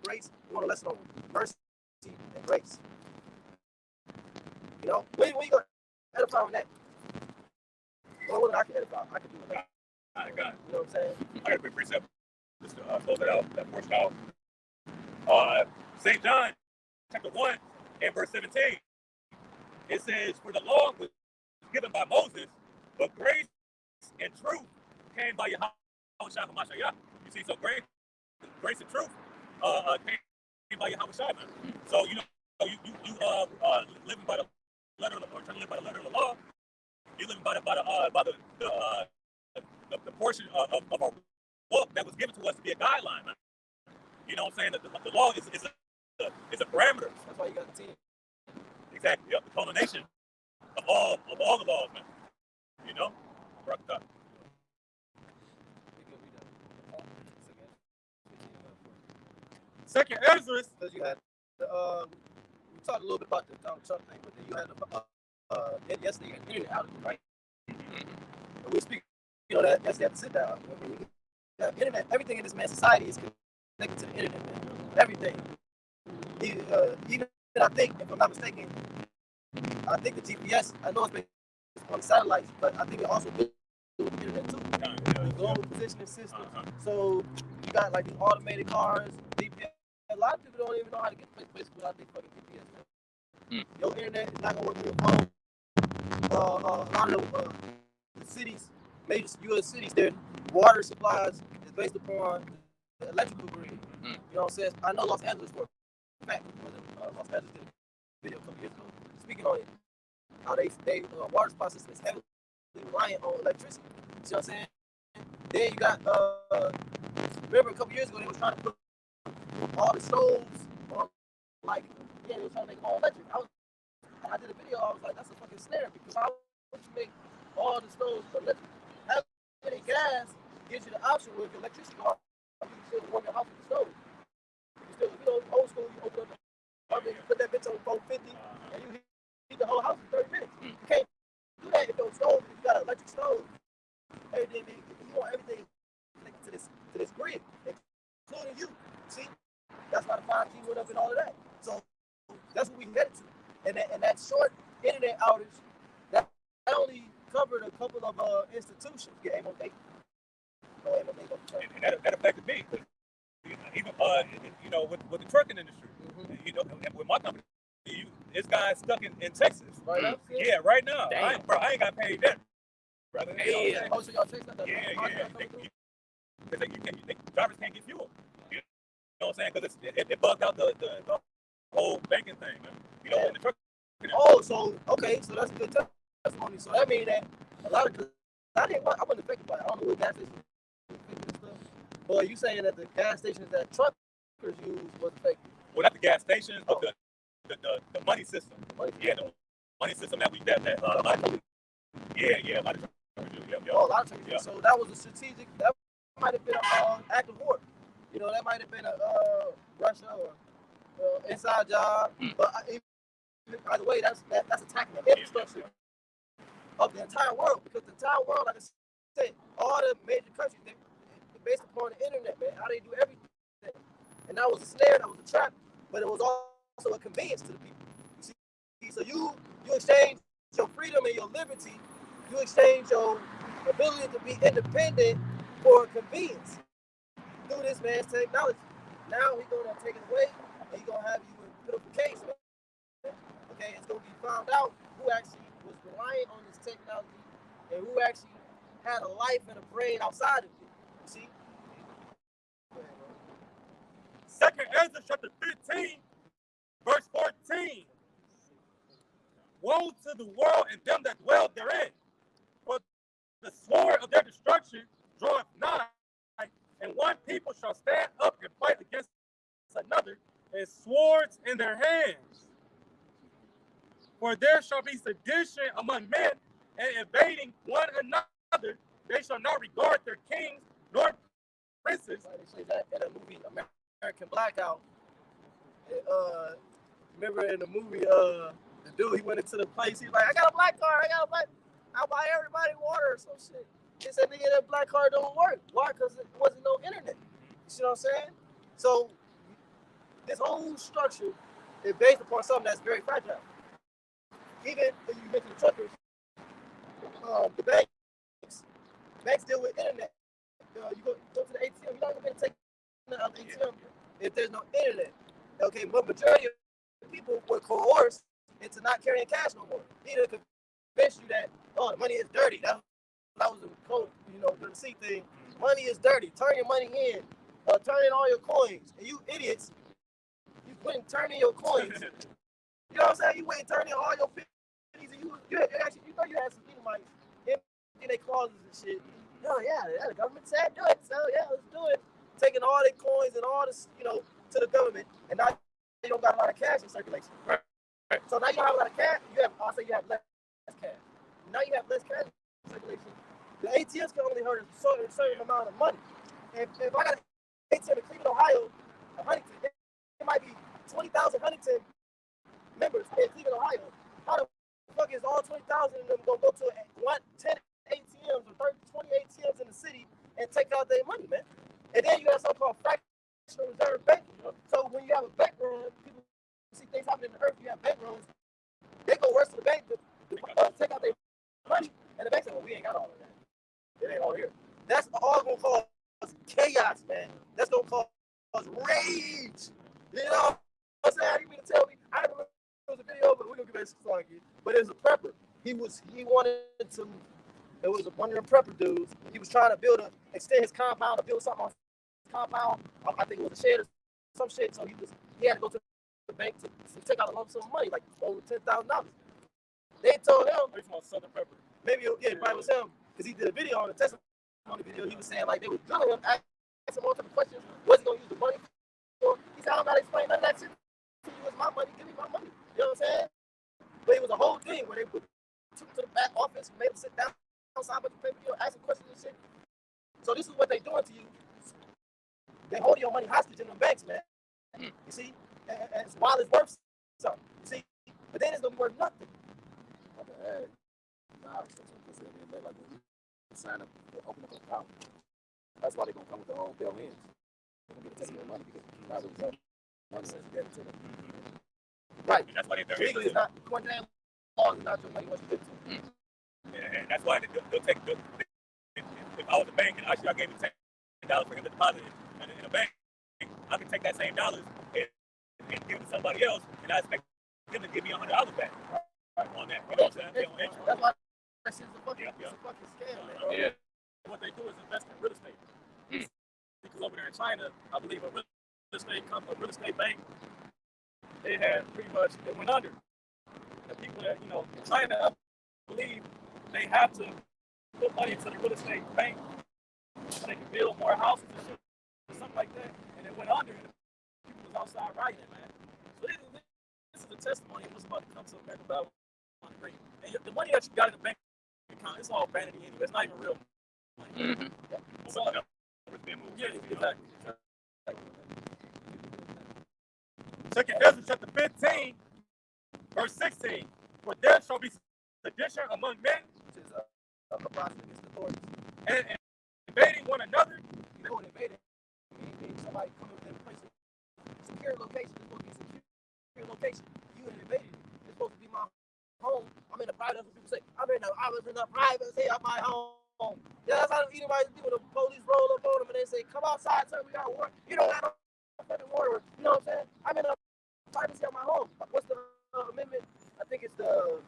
grace. We want a lesson on mercy and grace. You know? When you going to edify on that? Well, I can edify. I can do that. I got it. You know what I'm saying? I got a quick precept just to close it out, that portion out. St. John, chapter 1 and verse 17. It says, for the law was given by Moses, but grace and truth came by Yahweh Shai HaMashiach. You see, so grace and truth came by Yahweh Shai. So, you know, you living by the letter of the, or trying to live by the letter of the law, you living by the portion of our book that was given to us to be a guideline, man. You know what I'm saying? The law is a parameter. That's why you got the team. Exactly. Yep. The culmination of all the laws, man. You know? Rock up. Second Ezra. Because you had we talked a little bit about the Donald Trump thing, but then you had yesterday you had the internet outage, right? And we speak, you know, that yesterday have to sit down. When we have internet, everything in this man's society is connected to the internet, man. Everything. Even I think, if I'm not mistaken, I think the GPS, I know it's been on the satellites, but I think it also built the internet too. The global positioning system. So you got like these automated cars, GPS. A lot of people don't even know how to get places without their fucking GPS. Your internet is not gonna work with your phone. A lot of the cities major U.S. cities, their water supplies is based upon the electrical grid. You know what I'm saying? I know Los Angeles for a fact. Los Angeles did a video a couple years ago speaking on it. How they water supply system is heavily reliant on electricity. You see what I'm saying? Then you got remember a couple years ago they was trying to put all the stoves on, like, yeah, they were trying to make them all electric. I did a video, I was like, that's a fucking snare, because how would you make all the stoves electric? Having gas gives you the option with electricity off, you can still warm your house with the stove. You still, old school, you open up the oven, you put that bitch on 450, and you heat the whole house in 30 minutes. You can't do that if your stove, if you got an electric stove. Everything, you want everything connected to this grid, including you. See? That's why the 5G went up and all of that. So that's what we headed to. And that short internet outage, that only covered a couple of institutions. Yeah, MOD. And that affected me. Even with the trucking industry, with my company, this guy's stuck in Texas. Right now? Yeah, right now. Damn. I ain't got paid that, brother. Yeah. Oh, so y'all Texas? Yeah. Drivers can't get fuel. You know what I'm saying? Because it bugged out the whole banking thing, man. In the truck. Oh, so okay, so that's a good testimony. So that means that a lot of, I wasn't affected by it. I don't know what gas station affected and stuff. But you saying that the gas stations that truckers use was affected? Well, not the gas stations, but the money system. Yeah, the money system that a lot of truckers. Yeah, a lot of truckers do. Yep. Oh, a lot of truckers. Yeah. So that was a strategic. That might have been an act of war. That might have been a Russia or inside job. But by the way, that's attacking the infrastructure of the entire world, because the entire world, like I said, all the major countries, they're based upon the internet, man. How they do everything, and that was a snare, that was a trap, but it was also a convenience to the people. You see, so you exchange your freedom and your liberty, you exchange your ability to be independent for convenience through this man's technology. Now he's gonna take it away, and he's gonna have you in a pitiful case, man. Okay, it's going to be found out who actually was relying on this technology and who actually had a life and a brain outside of it. You see? Second Ezra chapter 15, verse 14. Woe to the world and them that dwell therein, for the sword of their destruction draweth nigh, and one people shall stand up and fight against another, and swords in their hands. For there shall be sedition among men, and invading one another. They shall not regard their kings nor princes. They say that in a movie, American Blackout. Remember in the movie, the dude, he went into the place, he's like, I got a black car, I'll buy everybody water or some shit. He said, nigga, that black car don't work. Why? Because it wasn't no internet. You see what I'm saying? So this whole structure is based upon something that's very fragile. Even when you mention the truckers, the banks deal with internet. You go to the ATM, you're not going to be taking out the ATM if there's no internet. Okay, but majority of people were coerced into not carrying cash no more. Either convince you that, the money is dirty. That was the code, the receipt thing. Money is dirty. Turn your money in. Turn in all your coins. And you idiots, you wouldn't turn in your coins. You know what I'm saying? You wouldn't turn in all your pennies. And you actually, you had some Edomites in their closets and shit. Oh yeah, the government said do it. So yeah, let's do it. Taking all their coins and all this, to the government, and now you don't got a lot of cash in circulation. Right. So now you don't have a lot of cash. I'll say you have less cash. Now you have less cash in circulation. The ATMs can only hold a certain amount of money. If I got an ATM in Cleveland, Ohio, Huntington, it might be 20,000 Huntington members in Cleveland, Ohio. How the fuck is all 20,000 of them gonna go to 10 ATMs or 20 ATMs in the city and take out their money, man? And then you have something called fractional reserve banking. So when you have a bank run, people see things happening in the earth. You have bank runs, they go worse to the bank to take out their money, and the bank says, "Well, we ain't got all of that. It ain't all here." That's all gonna cause chaos, man. That's gonna cause rage. You know what I'm saying? I didn't mean to tell me. I didn't remember it was a video, but we're gonna get back to the song again. But it was a prepper. He wanted to It was one of them prepper dudes. He was trying to extend his compound, to build something on his compound. I think it was a shed or some shit. So he had to go to the bank to take out a lump sum of money, like over $10,000. They told him, Based on Southern Pepper. maybe it probably was him, because he did a video on the testimony video. He was saying like they were drilling him, asking him all type of questions. What's he gonna use the money for? He said, I don't know how to explain none of that shit to you. It's my money. Give me my money. You know what I'm saying? But it was a whole thing where they took him to the back office, made him sit down, sign with the paper, asking questions and shit. So this is what they doing to you. They hold your money hostage in the banks, man. You see, and while it's worth something, you see, but then it's gonna be worth nothing. Sign up, open up an account. That's why they're gonna come with their own bill ends. They're gonna get their money because you rather money says get it to them. Right. And that's why they're Legally, it's not going down law. It's not your money. What you do. And that's why they'll take. If I was a bank and I gave me $10 for him to deposit in a bank, I can take that same dollars and give it to somebody else, and I expect them to give me $100 back on that. You know what I'm saying? That's why that shit's a fucking scam, man. Yeah. What they do is invest in real estate. Because over there in China, I believe a real estate bank, they went under. The people that, in China, I believe they have to put money into the real estate bank so they can build more houses and shit, or something like that. And it went under, and people was outside rioting, man. So this is a testimony of what's about to come to America about great. And the money that you got in the bank account, it's all vanity anyway. It's not even real money. Mm-hmm. So, yeah, exactly. Second Ezra chapter 15, verse 16. For there shall be sedition among men, Which is a process against authorities. and invading one another. You know what invading means? Somebody come up and place a secure location. It's supposed to be a secure location. You invaded it. It's supposed to be my home. I'm in the private. People say, I was in the privacy of my home. Yeah, that's how anybody do when the police roll up on them and they say, come outside, sir, we got war. You don't have no fucking water. You know what I'm saying? I'm in the privacy of my home. What's the amendment? I think it's the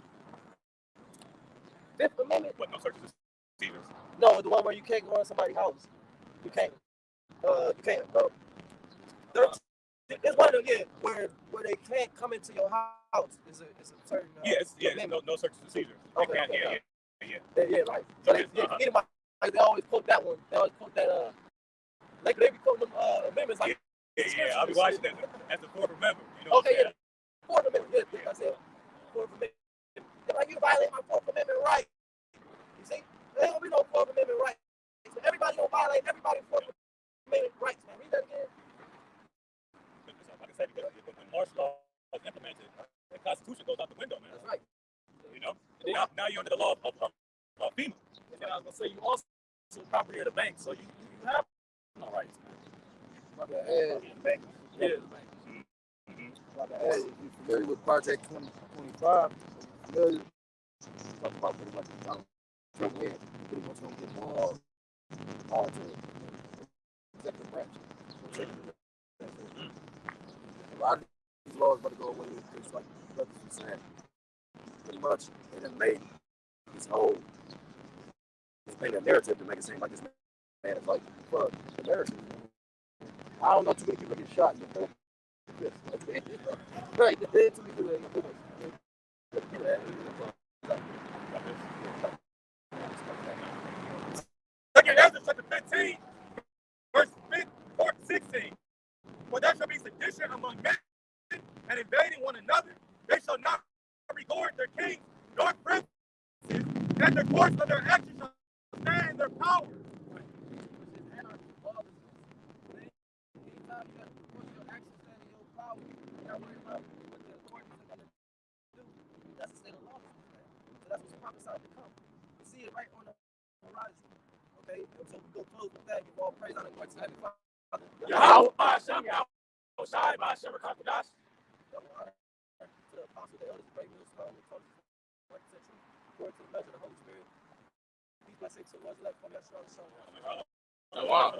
Fifth Amendment. What, no searches and seizures? No, the one where you can't go in somebody's house. You can't. It's one of them, yeah, where they can't come into your house. It's a certain. No searches and seizures. They Okay, can't, okay. Yeah. Right. So anybody, like, they always quote that one. They always quote that. Like they be quoting them amendments like. Yeah, I'll be watching that as the Fourth Amendment. You know Okay, what I'm yeah. Fourth Amendment. Yeah, I said Fourth Amendment. They're like, you violate my Fourth Amendment right. You see, there don't be no Fourth Amendment right. So everybody gonna violate everybody's Fourth Amendment rights, man. Read that again. Like I said, because when martial law is implemented, the Constitution goes out the window, man. That's right. You know, now you're under the law of FEMA. And then I was gonna say you also property of the bank, so you have no rights, man. Bank. Yeah, the bank. Like I said, if you're familiar with Project 2025, familiar, talk about pretty much the time. Trump wins. Pretty much gonna get more all to executive branch. A lot of these laws about to go away because, like brothers were saying, pretty much it has made this whole, it's made a narrative to make it seem like this man is like, fuck, American. I don't know too many people get shot in the face. Right, too many people Second Ezra chapter 15, verse 16. For there shall be sedition among men, and invading one another. They shall not regard their kings nor princes, and the course of their actions shall stand their power. That's the state of law. So that's what's prophesied to come. You see it right on the horizon. Okay? So we go close with that. Give all praise on the Lord. Yahweh Hashem, Yahweh Shai, Hashem, Rakakadash. To the apostle, the elders, great wisdom, the coaches, according to the measure of the Holy Spirit. These blessings, so much left from your strong son. Wow.